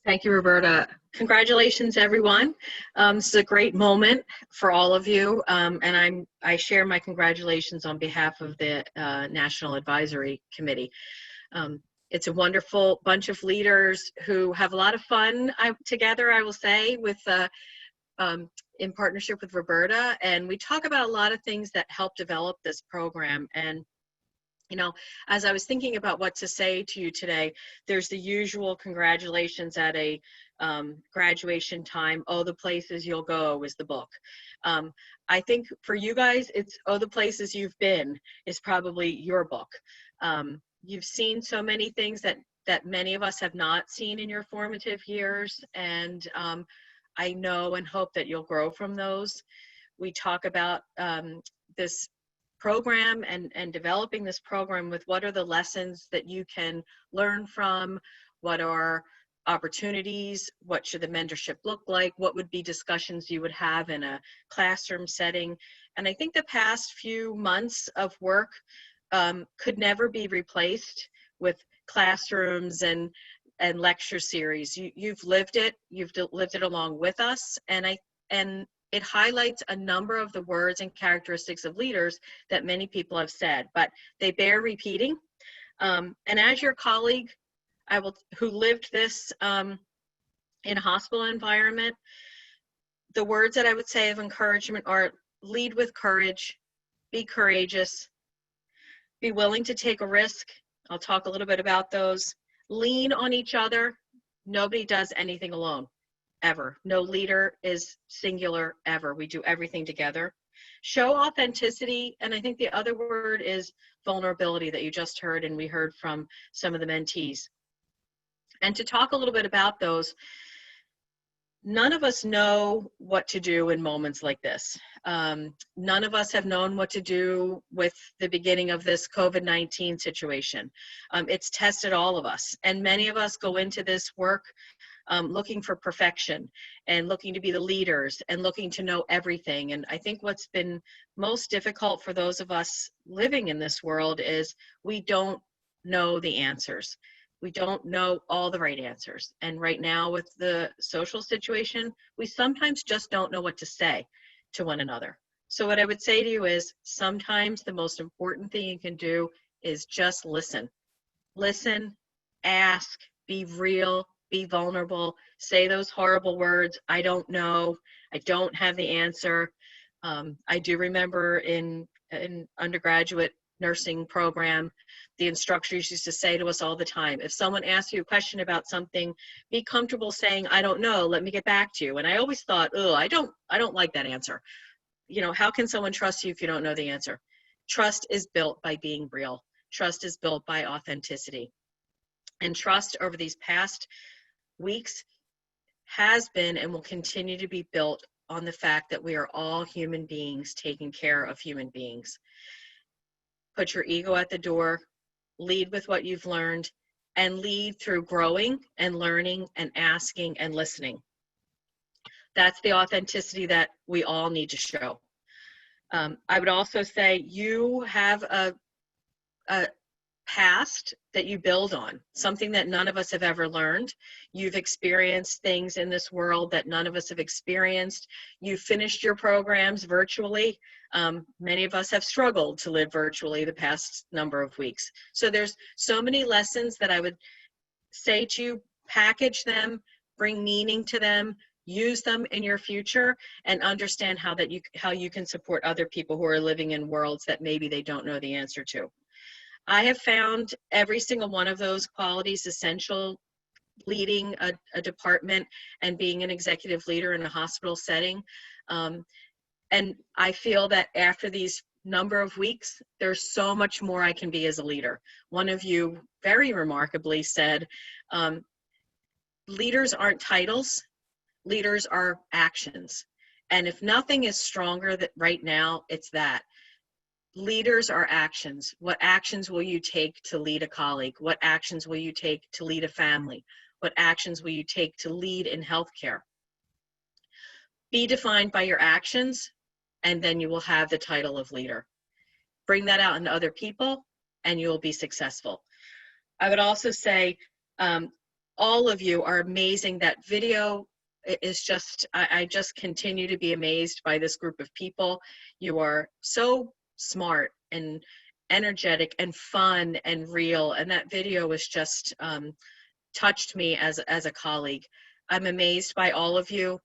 Thank you, Roberta. Congratulations, everyone. This is a great moment for all of you, and I share my congratulations on behalf of the National Advisory Committee. It's a wonderful bunch of leaders who have a lot of fun together, I will say, with in partnership with Roberta, and we talk about a lot of things that help develop this program. And you know, as I was thinking about what to say to you today, there's the usual congratulations at a graduation time. Oh, the places you'll go is the book. I think for you guys, it's Oh, the places you've been is probably your book. You've seen so many things that many of us have not seen in your formative years, and I know and hope that you'll grow from those. We talk about this program and developing this program with what are the lessons that you can learn from, what are opportunities, what should the mentorship look like, what would be discussions you would have in a classroom setting. And I think the past few months of work could never be replaced with classrooms and lecture series. You've lived it along with us, and it highlights a number of the words and characteristics of leaders that many people have said, but they bear repeating. And as your colleague who lived this in a hospital environment, the words that I would say of encouragement are lead with courage, be courageous, be willing to take a risk. I'll talk a little bit about those. Lean on each other. Nobody does anything alone. Ever. No leader is singular ever. We do everything together. Show authenticity, and I think the other word is vulnerability that you just heard and we heard from some of the mentees. And to talk a little bit about those, none of us know what to do in moments like this. None of us have known what to do with the beginning of this COVID-19 situation. It's tested all of us, and many of us go into this work looking for perfection and looking to be the leaders and looking to know everything. And I think what's been most difficult for those of us living in this world is we don't know the answers. We don't know all the right answers. And right now with the social situation, we sometimes just don't know what to say to one another. So what I would say to you is sometimes the most important thing you can do is just listen. Listen, ask, be real, be vulnerable, say those horrible words, I don't know, I don't have the answer. I do remember in undergraduate nursing program, the instructors used to say to us all the time, if someone asks you a question about something, be comfortable saying, I don't know, let me get back to you. And I always thought, oh, I don't like that answer. You know, how can someone trust you if you don't know the answer? Trust is built by being real. Trust is built by authenticity. And trust over these past weeks has been and will continue to be built on the fact that we are all human beings taking care of human beings. Put your ego at the door, lead with what you've learned, and lead through growing and learning and asking and listening. That's the authenticity that we all need to show. I would also say you have a past that you build on, something that none of us have ever learned. You've experienced things in this world that none of us have experienced. You've finished your programs virtually. Many of us have struggled to live virtually the past number of weeks. So there's so many lessons that I would say to you, package them, bring meaning to them, use them in your future, and understand how you can support other people who are living in worlds that maybe they don't know the answer to. I have found every single one of those qualities essential leading a department and being an executive leader in a hospital setting. And I feel that after these number of weeks, there's so much more I can be as a leader. One of you very remarkably said, leaders aren't titles, leaders are actions. And if nothing is stronger right now, it's that. Leaders are actions. What actions will you take to lead a colleague? What actions will you take to lead a family? What actions will you take to lead in healthcare? Be defined by your actions, and then you will have the title of leader. Bring that out into other people, and you will be successful. I would also say all of you are amazing. That video is just, I just continue to be amazed by this group of people. You are so smart and energetic and fun and real, and that was just touched me as a colleague. I'm amazed by all of you.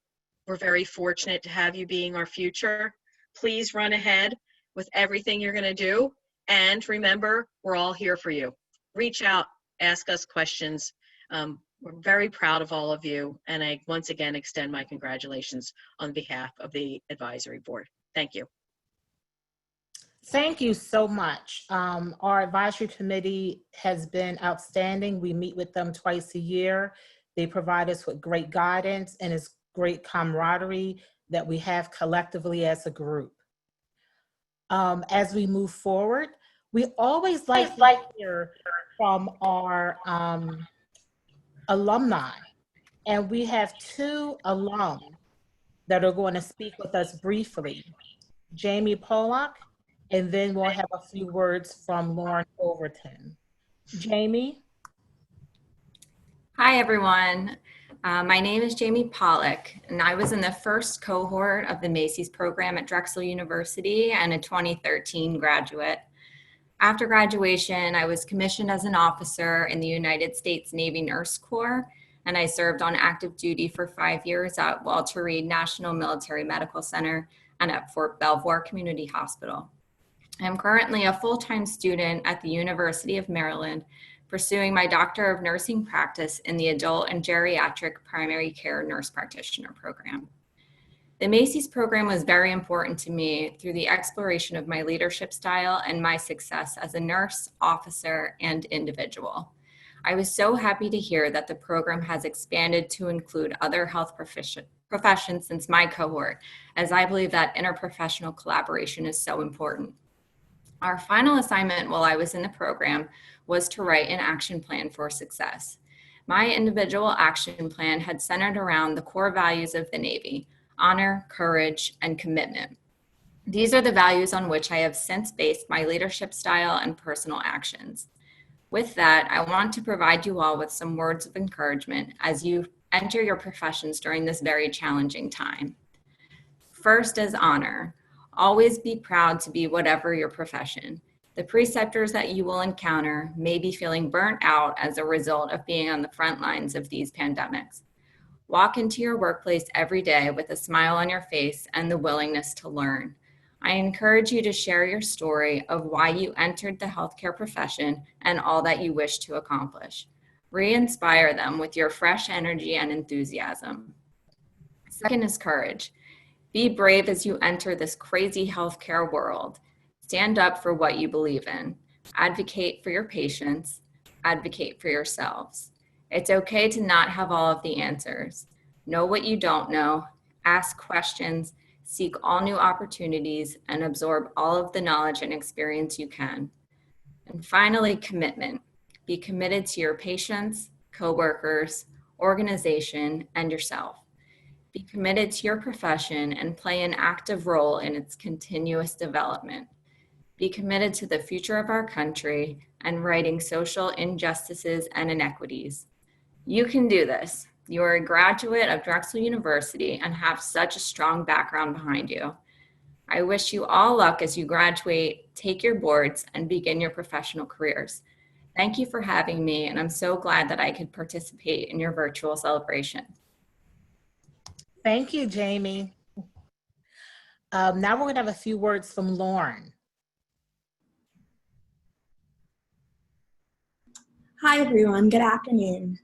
We're very fortunate to have you being our future. Please run ahead with everything you're going to do, and remember, we're all here for you. Reach out, ask us questions. We're very proud of all of you, and I once again extend my congratulations on behalf of the advisory board. Thank you. Thank you so much. Our advisory committee has been outstanding. We meet with them twice a year. They provide us with great guidance, and it's great camaraderie that we have collectively as a group. As we move forward, we always like to hear from our alumni, and we have two alum that are going to speak with us briefly. Jamie Pollock, and then we'll have a few words from Lauren Overton. Jamie? Hi, everyone. My name is Jamie Pollock, and I was in the first cohort of the Macy's program at Drexel University and a 2013 graduate. After graduation, I was commissioned as an officer in the United States Navy Nurse Corps, and I served on active duty for 5 years at Walter Reed National Military Medical Center and at Fort Belvoir Community Hospital. I'm currently a full-time student at the University of Maryland, pursuing my Doctor of Nursing practice in the Adult and Geriatric Primary Care Nurse Practitioner program. The Macy's program was very important to me through the exploration of my leadership style and my success as a nurse, officer, and individual. I was so happy to hear that the program has expanded to include other health professions since my cohort, as I believe that interprofessional collaboration is so important. Our final assignment while I was in the program was to write an action plan for success. My individual action plan had centered around the core values of the Navy: honor, courage, and commitment. These are the values on which I have since based my leadership style and personal actions. With that, I want to provide you all with some words of encouragement as you enter your professions during this very challenging time. First is honor. Always be proud to be whatever your profession. The preceptors that you will encounter may be feeling burnt out as a result of being on the front lines of these pandemics. Walk into your workplace every day with a smile on your face and the willingness to learn. I encourage you to share your story of why you entered the healthcare profession and all that you wish to accomplish. Re-inspire them with your fresh energy and enthusiasm. Second is courage. Be brave as you enter this crazy healthcare world. Stand up for what you believe in. Advocate for your patients. Advocate for yourselves. It's okay to not have all of the answers. Know what you don't know. Ask questions. Seek all new opportunities and absorb all of the knowledge and experience you can. And finally, commitment. Be committed to your patients, coworkers, organization, and yourself. Be committed to your profession and play an active role in its continuous development. Be committed to the future of our country and righting social injustices and inequities. You can do this. You are a graduate of Drexel University and have such a strong background behind you. I wish you all luck as you graduate, take your boards, and begin your professional careers. Thank you for having me, and I'm so glad that I could participate in your virtual celebration. Thank you, Jamie. Now we're going to have a few words from Lauren. Hi, everyone. Good afternoon.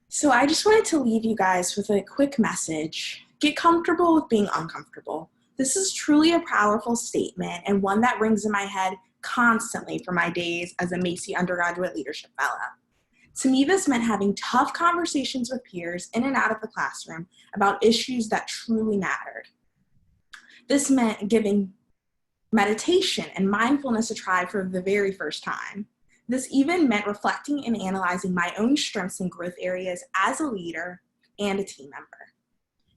So I just wanted to leave you guys with a quick message. Get comfortable with being uncomfortable. This is truly a powerful statement and one that rings in my head constantly for my days as a Macy Undergraduate Leadership Fellow. To me, this meant having tough conversations with peers in and out of the classroom about issues that truly mattered. This meant giving meditation and mindfulness a try for the very first time. This even meant reflecting and analyzing my own strengths and growth areas as a leader and a team member.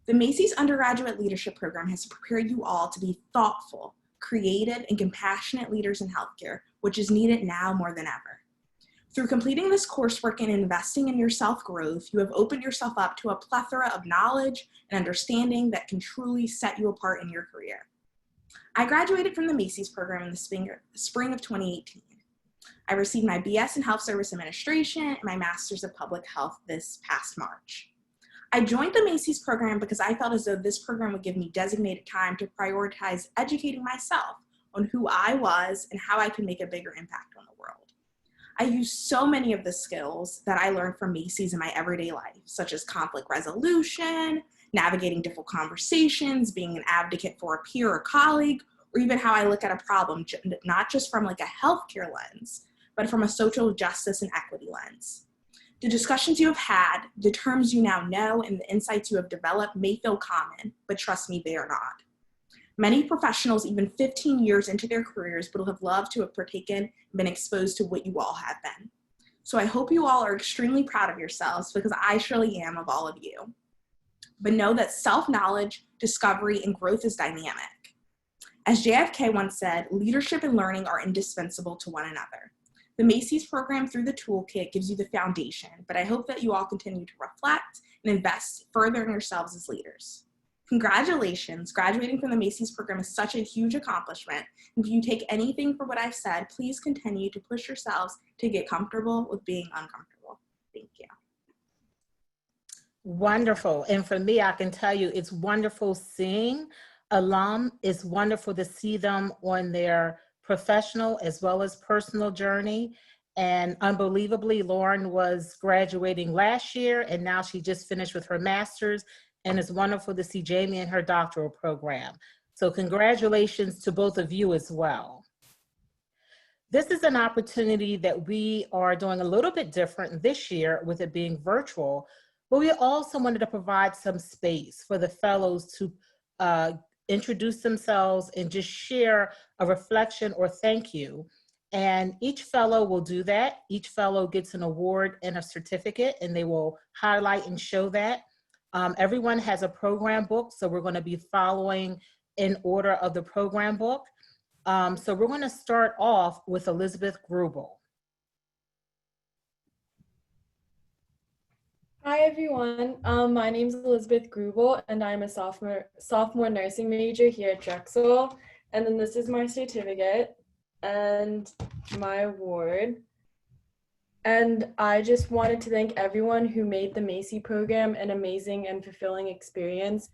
The Macy's Undergraduate Leadership Program has prepared you all to be thoughtful, creative, and compassionate leaders in healthcare, which is needed now more than ever. Through completing this coursework and investing in your self-growth, you have opened yourself up to a plethora of knowledge and understanding that can truly set you apart in your career. I graduated from the Macy's program in the spring of 2018. I received my BS in Health Service Administration and my Master's of Public Health this past March. I joined the Macy's program because I felt as though this program would give me designated time to prioritize educating myself on who I was and how I could make a bigger impact on the world. I used so many of the skills that I learned from Macy's in my everyday life, such as conflict resolution, navigating difficult conversations, being an advocate for a peer or colleague, or even how I look at a problem, not just from like a healthcare lens, but from a social justice and equity lens. The discussions you have had, the terms you now know, and the insights you have developed may feel common, but trust me, they are not. Many professionals, even 15 years into their careers, would have loved to have partaken and been exposed to what you all have been. So I hope you all are extremely proud of yourselves, because I surely am of all of you. But know that self-knowledge, discovery, and growth is dynamic. As JFK once said, leadership and learning are indispensable to one another. The Macy's program through the toolkit gives you the foundation, but I hope that you all continue to reflect and invest further in yourselves as leaders. Congratulations, graduating from the Macy's program is such a huge accomplishment. If you take anything from what I've said, please continue to push yourselves to get comfortable with being uncomfortable. Thank you. Wonderful. And for me, I can tell you it's wonderful seeing alum. It's wonderful to see them on their professional as well as personal journey. And unbelievably, Lauren was graduating last year, and now she just finished with her master's, and it's wonderful to see Jamie in her doctoral program. So congratulations to both of you as well. This is an opportunity that we are doing a little bit different this year with it being virtual, but we also wanted to provide some space for the fellows to introduce themselves and just share a reflection or thank you. And each fellow will do that. Each fellow gets an award and a certificate, and they will highlight and show that. Everyone has a program book, so we're going to be following in order of the program book. So we're going to start off with Elizabeth Grubel. Hi everyone, my name is Elizabeth Grubel, and I'm a sophomore nursing major here at Drexel. And then this is my certificate and my award. And I just wanted to thank everyone who made the Macy program an amazing and fulfilling experience.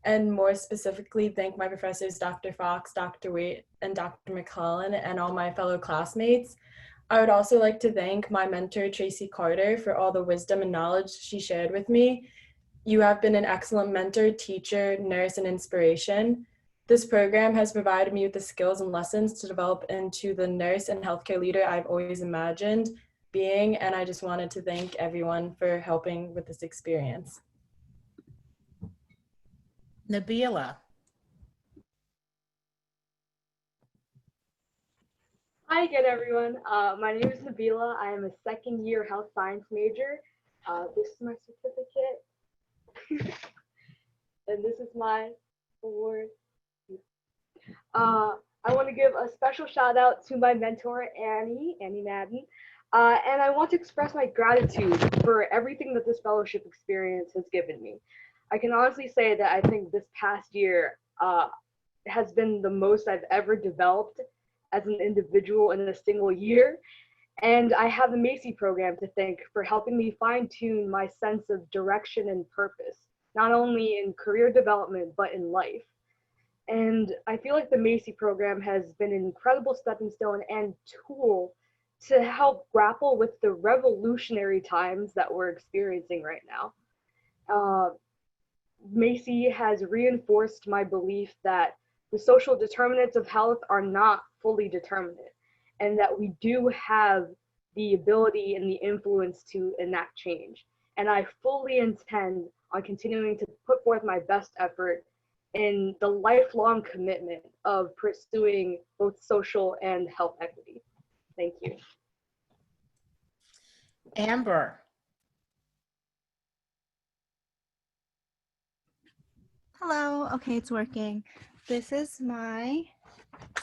And more specifically, thank my professors, Dr. Fox, Dr. Waite, and Dr. McClellan, and all my fellow classmates. I would also like to thank my mentor, Tracy Carter, for all the wisdom and knowledge she shared with me. You have been an excellent mentor, teacher, nurse, and inspiration. This program has provided me with the skills and lessons to develop into the nurse and healthcare leader I've always imagined being, and I just wanted to thank everyone for helping with this experience. Nabila. Hi again, everyone. My name is Nabila. I am a second-year health science major. This is my certificate, and this is my award. I want to give a special shout out to my mentor, Annie Madden, and I want to express my gratitude for everything that this fellowship experience has given me. I can honestly say that I think this past year has been the most I've ever developed as an individual in a single year. And I have the Macy program to thank for helping me fine-tune my sense of direction and purpose, not only in career development, but in life. And I feel like the Macy program has been an incredible stepping stone and tool to help grapple with the revolutionary times that we're experiencing right now. Macy has reinforced my belief that the social determinants of health are not fully determinate, and that we do have the ability and the influence to enact change. And I fully intend on continuing to put forth my best effort in the lifelong commitment of pursuing both social and health equity. Thank you. Amber. Hello, okay, it's working. This is my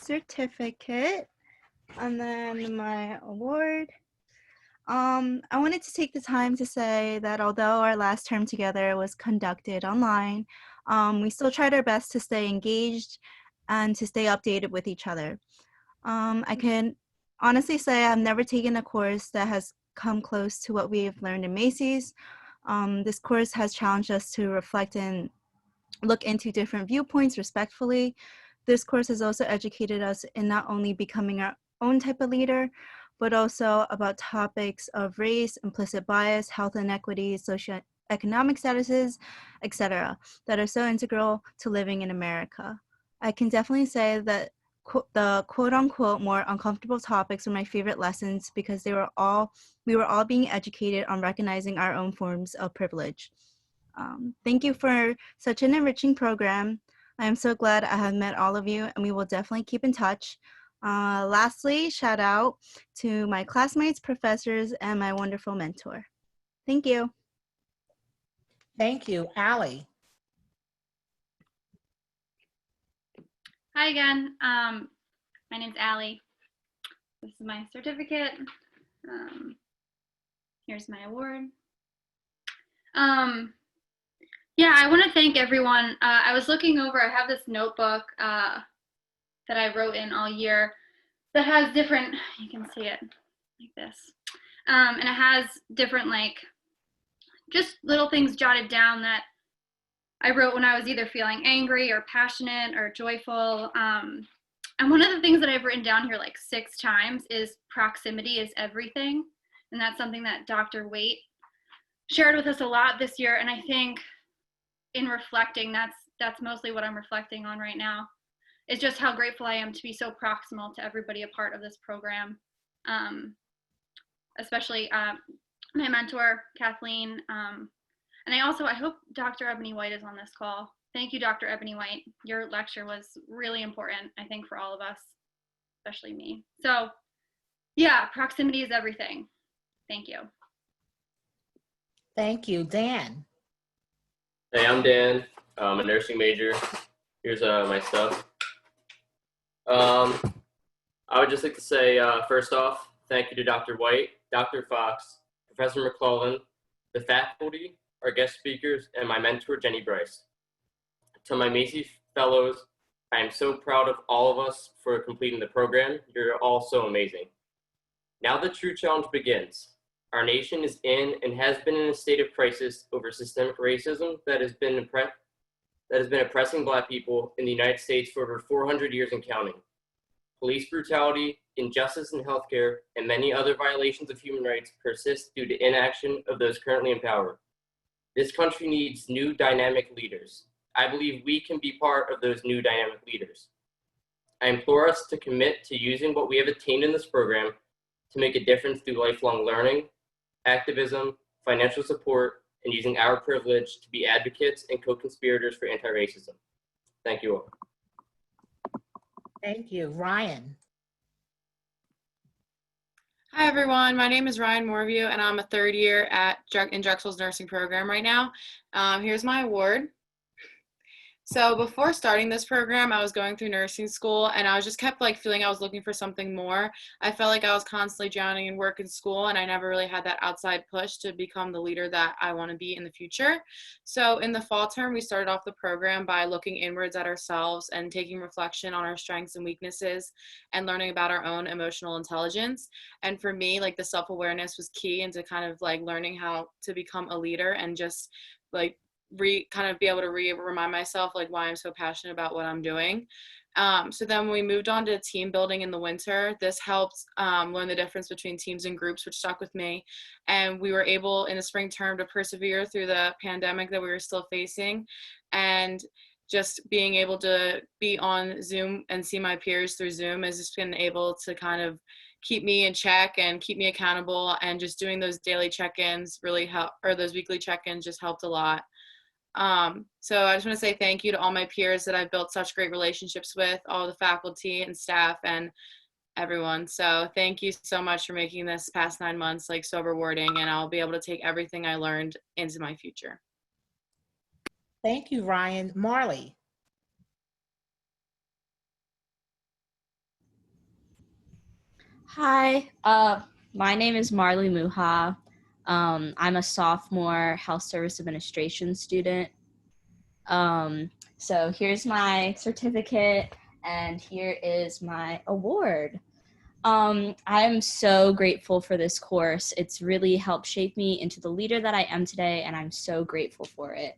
certificate and then my award. I wanted to take the time to say that although our last term together was conducted online, we still tried our best to stay engaged and to stay updated with each other. I can honestly say I've never taken a course that has come close to what we've learned in Macy's. This course has challenged us to reflect and look into different viewpoints respectfully. This course has also educated us in not only becoming our own type of leader, but also about topics of race, implicit bias, health inequities, socioeconomic statuses, etc., that are so integral to living in America. I can definitely say that the quote-unquote more uncomfortable topics were my favorite lessons because we were all being educated on recognizing our own forms of privilege. Thank you for such an enriching program. I am so glad I have met all of you, and we will definitely keep in touch. Lastly, shout out to my classmates, professors, and my wonderful mentor. Thank you. Thank you. Allie. Hi again. My name's Allie. This is my certificate. Here's my award. Yeah, I want to thank everyone. I was looking over, I have this notebook that I wrote in all year that has different, you can see it like this. And it has different, like, just little things jotted down that I wrote when I was either feeling angry or passionate or joyful. And one of the things that I've written down here like 6 times is proximity is everything. And that's something that Dr. Waite shared with us a lot this year. And I think in reflecting, that's mostly what I'm reflecting on right now. It's just how grateful I am to be so proximal to everybody a part of this program. Especially my mentor, Kathleen. And I hope Dr. Ebony White is on this call. Thank you, Dr. Ebony White. Your lecture was really important, I think, for all of us, especially me. So yeah, proximity is everything. Thank you. Thank you. Dan. Hey, I'm Dan. I'm a nursing major. Here's my stuff. I would just like to say, first off, thank you to Dr. White, Dr. Fox, Professor McClellan, the faculty, our guest speakers, and my mentor, Jenny Bryce. To my Macy fellows, I am so proud of all of us for completing the program. You're all so amazing. Now the true challenge begins. Our nation is in and has been in a state of crisis over systemic racism that has been oppressing Black people in the United States for over 400 years and counting. Police brutality, injustice in healthcare, and many other violations of human rights persist due to inaction of those currently in power. This country needs new dynamic leaders. I believe we can be part of those new dynamic leaders. I implore us to commit to using what we have attained in this program to make a difference through lifelong learning, activism, financial support, and using our privilege to be advocates and co-conspirators for anti-racism. Thank you all. Thank you. Ryan. Hi, everyone. My name is Ryan Morview, and I'm a 3rd year in Drexel's nursing program right now. Here's my award. So before starting this program, I was going through nursing school, and I was just kept feeling I was looking for something more. I felt like I was constantly drowning in work and school, and I never really had that outside push to become the leader that I want to be in the future. So in the fall term, we started off the program by looking inwards at ourselves and taking reflection on our strengths and weaknesses and learning about our own emotional intelligence. And for me, the self-awareness was key into kind of learning how to become a leader and just kind of be able to remind myself why I'm so passionate about what I'm doing. So then we moved on to team building in the winter. This helped learn the difference between teams and groups, which stuck with me. And we were able in the spring term to persevere through the pandemic that we were still facing and just being able to be on Zoom and see my peers through Zoom has just been able to kind of keep me in check and keep me accountable, and just doing those daily check-ins really help, or those weekly check-ins just helped a lot. So I just want to say thank you to all my peers that I've built such great relationships with, all the faculty and staff and everyone. So thank you so much for making this past 9 months like so rewarding, and I'll be able to take everything I learned into my future. Thank you, Ryan. Marley. Hi, my name is Marley MUHA. I'm a sophomore health service administration student. So here's my certificate and here is my award. I'm so grateful for this course. It's really helped shape me into the leader that I am today, and I'm so grateful for it.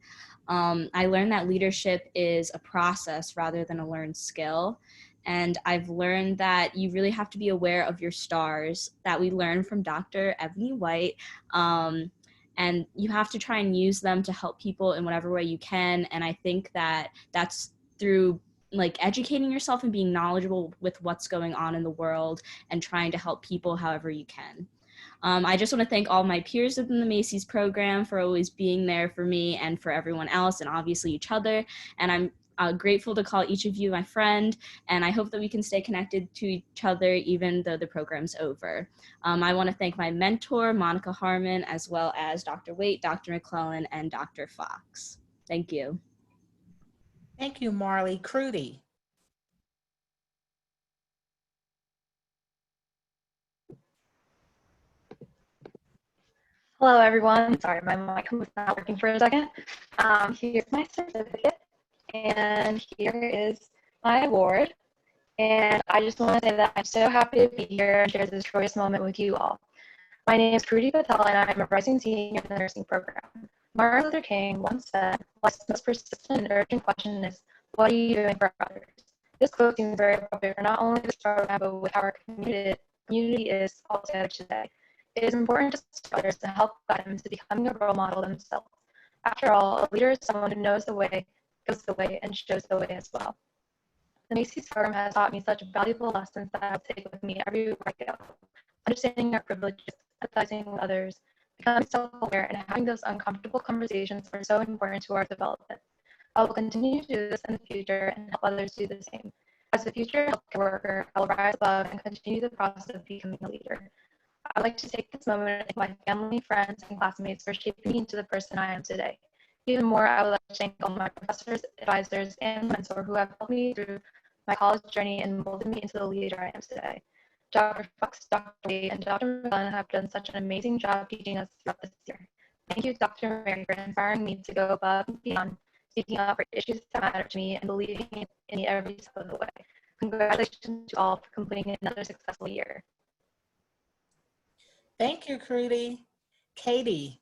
I learned that leadership is a process rather than a learned skill. And I've learned that you really have to be aware of your stars that we learned from Dr. Ebony White. And you have to try and use them to help people in whatever way you can. And I think that that's through like educating yourself and being knowledgeable with what's going on in the world and trying to help people however you can. I just want to thank all my peers within the Macy's program for always being there for me and for everyone else, and obviously each other. And I'm grateful to call each of you my friend, and I hope that we can stay connected to each other even though the program's over. I want to thank my mentor, Monica Harmon, as well as Dr. Waite, Dr. McClellan, and Dr. Fox. Thank you. Thank you, Marley. KRUTI. Hello, everyone. Sorry, my mic was not working for a second. Here's my certificate, and here is my award. And I just want to say that I'm so happy to be here and share this joyous moment with you all. My name is KRUTI PATEL, and I'm a rising senior in the nursing program. Martin Luther King once said, "Life's most persistent and urgent question is, what are you doing for others?" This quote seems very appropriate for not only this program, but with our community is altogether today. It is important to serve others to help guide them to becoming a role model themselves. After all, a leader is someone who knows the way, goes the way, and shows the way as well. The Macy's program has taught me such valuable lessons that I will take with me everywhere I go. Understanding our privileges, empathizing with others, becoming self-aware, and having those uncomfortable conversations are so important to our development. I will continue to do this in the future and help others do the same. As a future healthcare worker, I will rise above and continue the process of becoming a leader. I'd like to take this moment to thank my family, friends, and classmates for shaping me into the person I am today. Even more, I would like to thank all my professors, advisors, and mentors who have helped me through my college journey and molded me into the leader I am today. Dr. Fox, Dr. Waite, and Dr. McClellan have done such an amazing job teaching us throughout this year. Thank you, Dr. Mary, for inspiring me to go above and beyond, speaking up for issues that matter to me and believing in me every step of the way. Congratulations to all for completing another successful year. Thank you, KRUTI. Katie.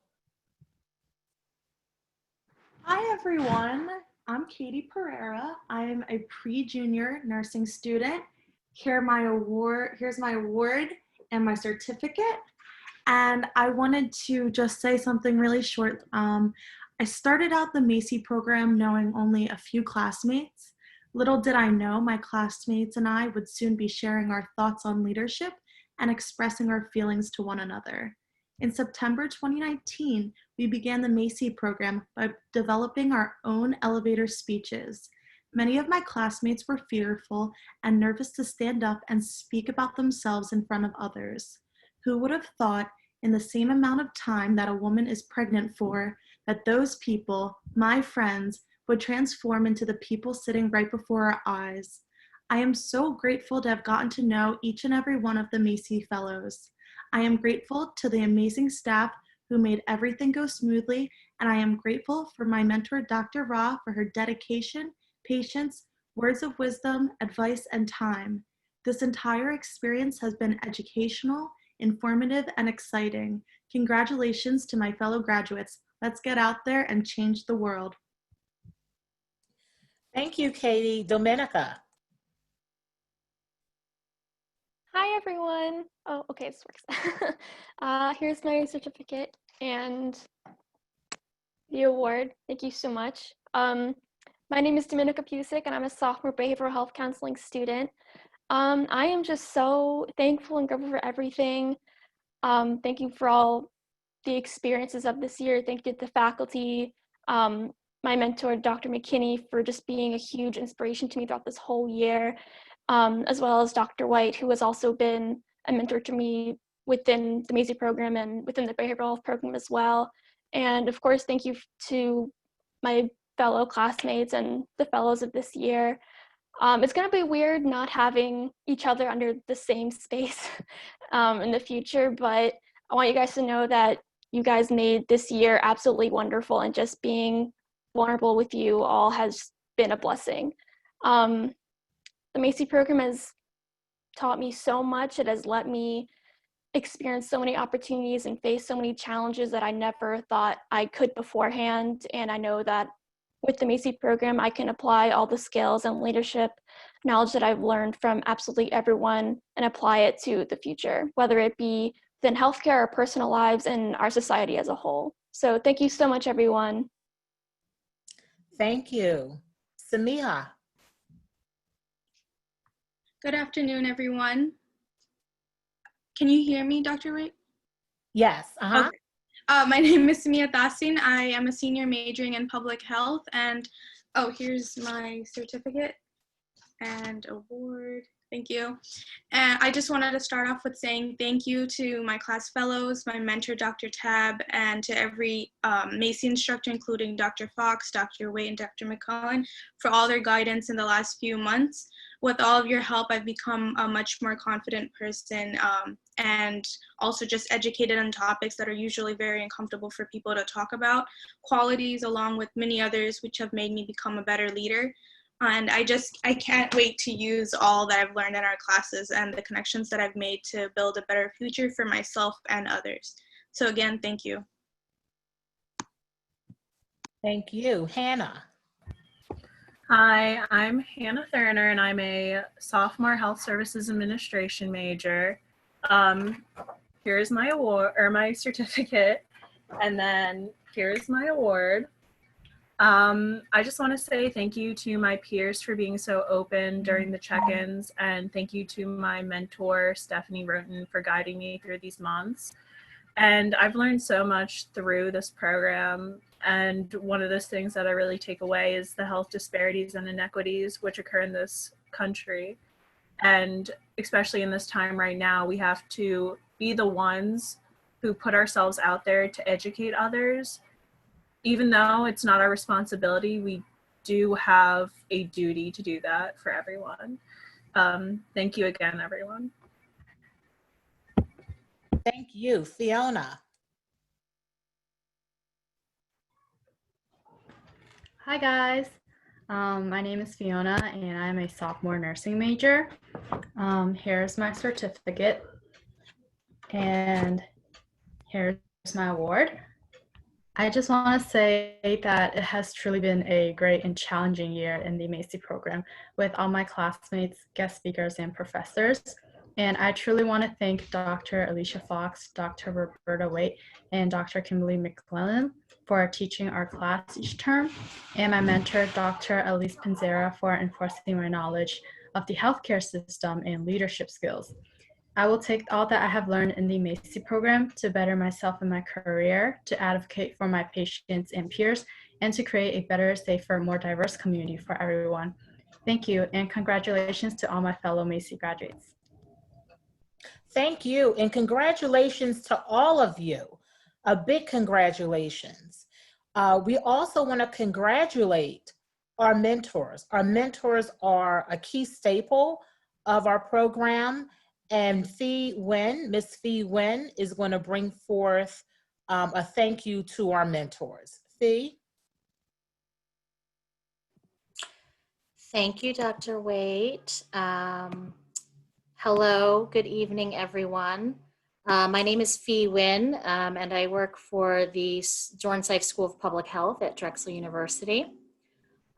Hi, everyone. I'm Katie Pereira. I'm a pre-junior nursing student. Here's my award and my certificate. And I wanted to just say something really short. I started out the Macy program knowing only a few classmates. Little did I know my classmates and I would soon be sharing our thoughts on leadership and expressing our feelings to one another. In September 2019, we began the Macy program by developing our own elevator speeches. Many of my classmates were fearful and nervous to stand up and speak about themselves in front of others. Who would have thought, in the same amount of time that a woman is pregnant for, that those people, my friends, would transform into the people sitting right before our eyes? I am so grateful to have gotten to know each and every one of the Macy Fellows. I am grateful to the amazing staff who made everything go smoothly, and I am grateful for my mentor, Dr. Ra, for her dedication, patience, words of wisdom, advice, and time. This entire experience has been educational, informative, and exciting. Congratulations to my fellow graduates. Let's get out there and change the world. Thank you, Katie. Domenica. Hi, everyone. Oh, okay, this works. Here's my certificate and the award. Thank you so much. My name is Dominica Pusick, and I'm a sophomore behavioral health counseling student. I am just so thankful and grateful for everything. Thank you for all the experiences of this year. Thank you to the faculty, my mentor, Dr. McKinney, for just being a huge inspiration to me throughout this whole year, as well as Dr. White, who has also been a mentor to me within the Macy program and within the behavioral health program as well. And of course, thank you to my fellow classmates and the fellows of this year. It's going to be weird not having each other under the same space in the future, but I want you guys to know that you guys made this year absolutely wonderful, and just being vulnerable with you all has been a blessing. The Macy program has taught me so much. It has let me experience so many opportunities and face so many challenges that I never thought I could beforehand. And I know that with the Macy program, I can apply all the skills and leadership knowledge that I've learned from absolutely everyone and apply it to the future, whether it be within healthcare or personal lives and our society as a whole. So thank you so much, everyone. Thank you. Samiha. Good afternoon, everyone. Can you hear me, Dr. Wright? Yes. Uh-huh. Okay. My name is Samia Thasin. I am a senior majoring in public health, and here's my certificate and award. Thank you. And I just wanted to start off with saying thank you to my class fellows, my mentor, Dr. Tab, and to every Macy instructor, including Dr. Fox, Dr. Wade, and Dr. McCullen, for all their guidance in the last few months. With all of your help, I've become a much more confident person, and also just educated on topics that are usually very uncomfortable for people to talk about, qualities along with many others which have made me become a better leader. And I can't wait to use all that I've learned in our classes and the connections that I've made to build a better future for myself and others. So again, thank you. Thank you. Hannah. Hi, I'm Hannah Thurner, and I'm a sophomore health services administration major. Here's my award, or my certificate, and then here's my award. I just want to say thank you to my peers for being so open during the check-ins, and thank you to my mentor, Stephanie Roten, for guiding me through these months. And I've learned so much through this program, and one of those things that I really take away is the health disparities and inequities which occur in this country. And especially in this time right now, we have to be the ones who put ourselves out there to educate others. Even though it's not our responsibility, we do have a duty to do that for everyone. Thank you again, everyone. Thank you. Fiona. Hi guys, my name is Fiona and I'm a sophomore nursing major. Here's my certificate and here's my award. I just want to say that it has truly been a great and challenging year in the Macy program with all my classmates, guest speakers, and professors. And I truly want to thank Dr. Alicia Fox, Dr. Roberta Waite, and Dr. Kimberly McClellan for teaching our class each term, and my mentor, Dr. Elise Panzera, for enforcing my knowledge of the healthcare system and leadership skills. I will take all that I have learned in the Macy program to better myself in my career, to advocate for my patients and peers, and to create a better, safer, more diverse community for everyone. Thank you, and congratulations to all my fellow Macy graduates. Thank you, and congratulations to all of you. A big congratulations. We also want to congratulate our mentors. Our mentors are a key staple of our program, and Miss Fee Nguyen is going to bring forth a thank you to our mentors. Fee? Thank you, Dr. Waite. Hello, good evening, everyone. My name is Fee Nguyen, and I work for the Dornsife School of Public Health at Drexel University.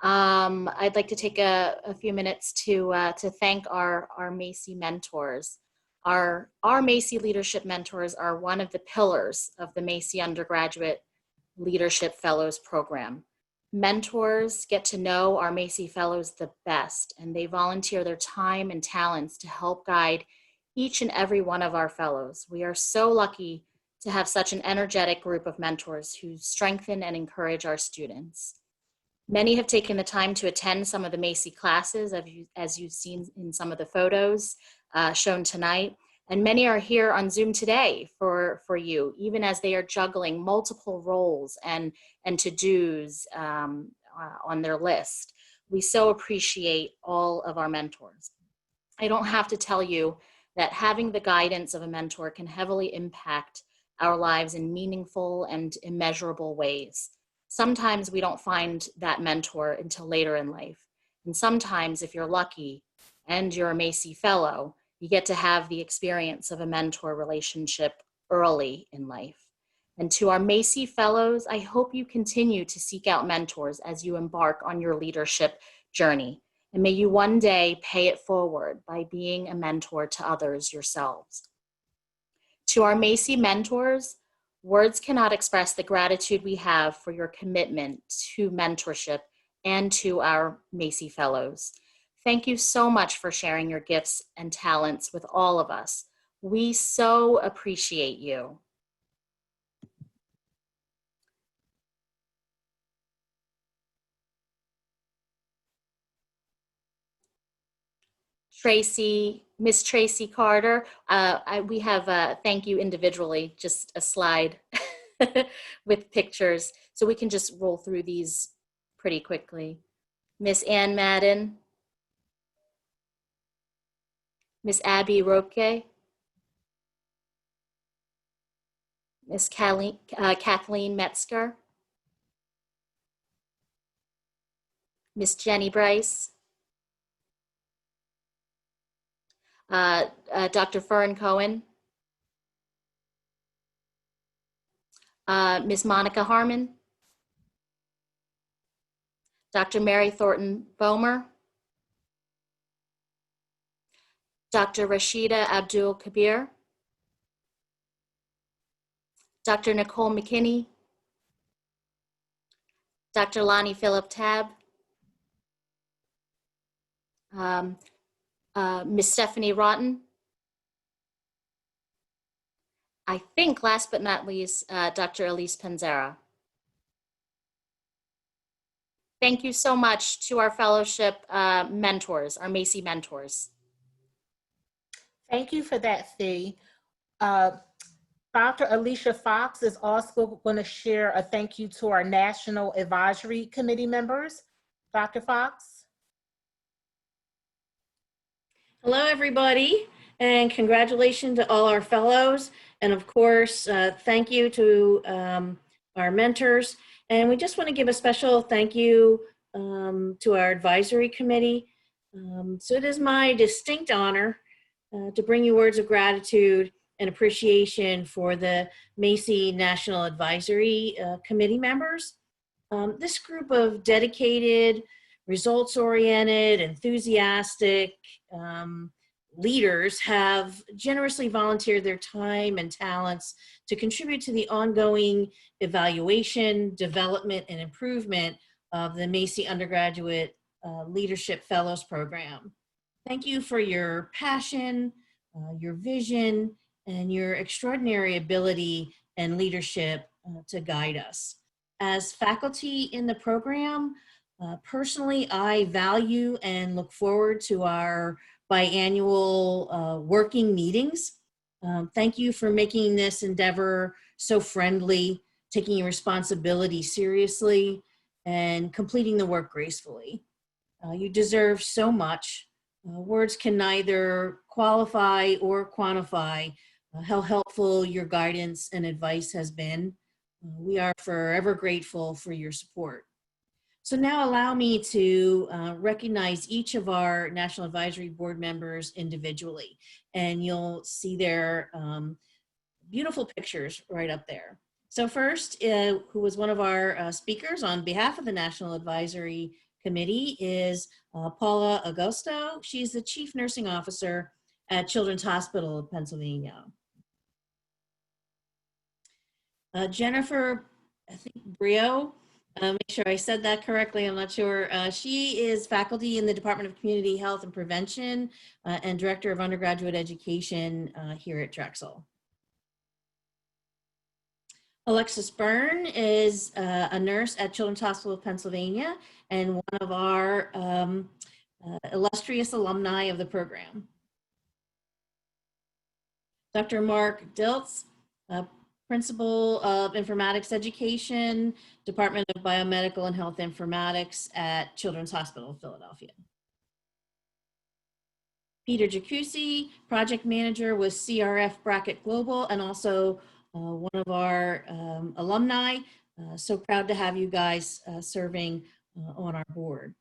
I'd like to take a few minutes to thank our Macy mentors. Our Macy leadership mentors are one of the pillars of the Macy Undergraduate Leadership Fellows Program. Mentors get to know our Macy Fellows the best, and they volunteer their time and talents to help guide each and every one of our fellows. We are so lucky to have such an energetic group of mentors who strengthen and encourage our students. Many have taken the time to attend some of the Macy classes, as you've seen in some of the photos shown tonight, and many are here on Zoom today for you, even as they are juggling multiple roles and to-dos on their list. We so appreciate all of our mentors. I don't have to tell you that having the guidance of a mentor can heavily impact our lives in meaningful and immeasurable ways. Sometimes we don't find that mentor until later in life. And sometimes, if you're lucky and you're a Macy Fellow, you get to have the experience of a mentor relationship early in life. And to our Macy Fellows, I hope you continue to seek out mentors as you embark on your leadership journey. And may you one day pay it forward by being a mentor to others yourselves. To our Macy mentors, words cannot express the gratitude we have for your commitment to mentorship and to our Macy Fellows. Thank you so much for sharing your gifts and talents with all of us. We so appreciate you. Miss Tracy Carter, we have thank you individually, just a slide with pictures, so we can just roll through these pretty quickly. Miss Ann Madden, Miss Abby Roque, Miss Kathleen Metzger, Miss Jenny Bryce, Dr. Fern Cohen, Miss Monica Harmon, Dr. Mary Thornton Bomer, Dr. Rashida Abdul Kabir, Dr. Nicole McKinney, Dr. Lonnie Phillip Tab, Miss Stephanie Rotten. I think last but not least, Dr. Elise Panzera. Thank you so much to our fellowship mentors, our Macy mentors. Thank you for that, Fee. Dr. Alicia Fox is also going to share a thank you to our National Advisory Committee members. Dr. Fox. Hello, everybody, and congratulations to all our fellows. And of course, thank you to our mentors. And we just want to give a special thank you to our advisory committee. So it is my distinct honor to bring you words of gratitude and appreciation for the Macy National Advisory Committee members. This group of dedicated, results-oriented, enthusiastic leaders have generously volunteered their time and talents to contribute to the ongoing evaluation, development, and improvement of the Macy Undergraduate Leadership Fellows Program. Thank you for your passion, your vision, and your extraordinary ability and leadership to guide us. As faculty in the program, personally, I value and look forward to our biannual working meetings. Thank you for making this endeavor so friendly, taking your responsibility seriously, and completing the work gracefully. You deserve so much. Words can neither qualify or quantify how helpful your guidance and advice has been. We are forever grateful for your support. So now allow me to recognize each of our National Advisory Board members individually, and you'll see their beautiful pictures right up there. So first, who was one of our speakers on behalf of the National Advisory Committee is Paula Augusto. She's the Chief Nursing Officer at Children's Hospital of Pennsylvania. Jennifer, I think Brio, Make sure I said that correctly. I'm not sure. She is faculty in the Department of Community Health and Prevention and Director of Undergraduate Education here at Drexel. Alexis Byrne is a nurse at Children's Hospital of Pennsylvania and one of our illustrious alumni of the program. Dr. Mark Diltz, Principal of Informatics Education, Department of Biomedical and Health Informatics at Children's Hospital of Philadelphia. Peter Jacuzzi, Project Manager with CRF Bracket Global and also one of our alumni. So proud to have you guys serving on our board.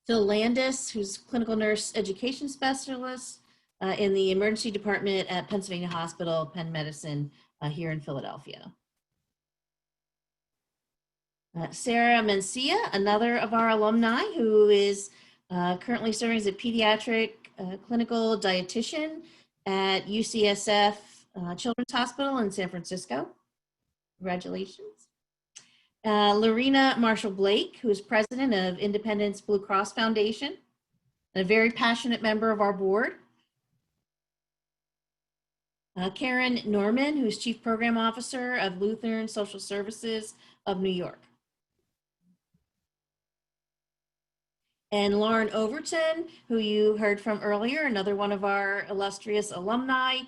Phil Landis, who's Clinical Nurse Education Specialist in the Emergency Department at Pennsylvania Hospital, Penn Medicine here in Philadelphia. Sarah Mencia, another of our alumni who is currently serving as a pediatric clinical dietitian at UCSF Children's Hospital in San Francisco. Congratulations. Lorena Marshall Blake, who is president of Independence Blue Cross Foundation, and a very passionate member of our board. Karen Norman, who's Chief Program Officer of Lutheran Social Services of New York. And Lauren Overton, who you heard from earlier, another one of our illustrious alumni,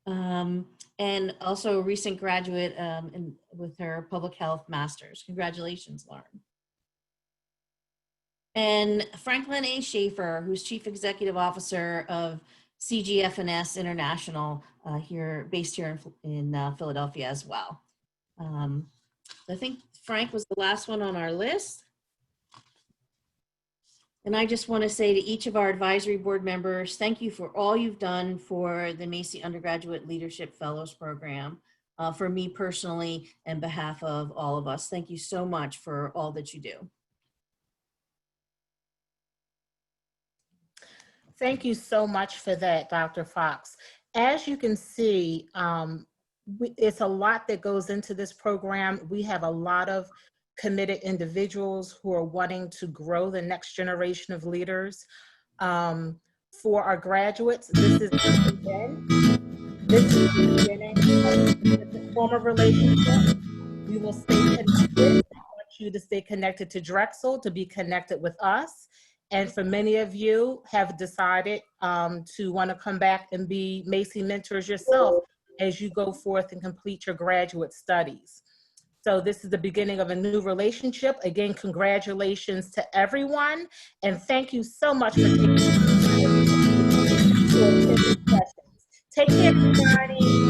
and also a recent graduate with her public health master's. Congratulations, Lauren. And Franklin A. Schaefer, who's Chief Executive Officer of CGF&S International, based here in Philadelphia as well. I think Frank was the last one on our list. And I just want to say to each of our advisory board members, thank you for all you've done for the Macy Undergraduate Leadership Fellows Program, for me personally, and behalf of all of us. Thank you so much for all that you do. Thank you so much for that, Dr. Fox. As you can see, it's a lot that goes into this program. We have a lot of committed individuals who are wanting to grow the next generation of leaders. For our graduates, this is the beginning of the former relationship. We will stay connected. I want you to stay connected to Drexel, to be connected with us. And for many of you have decided to want to come back and be Macy mentors yourself as you go forth and complete your graduate studies. So this is the beginning of a new relationship. Again, congratulations to everyone. And thank you so much for taking the time to attend these sessions. Take care, everybody.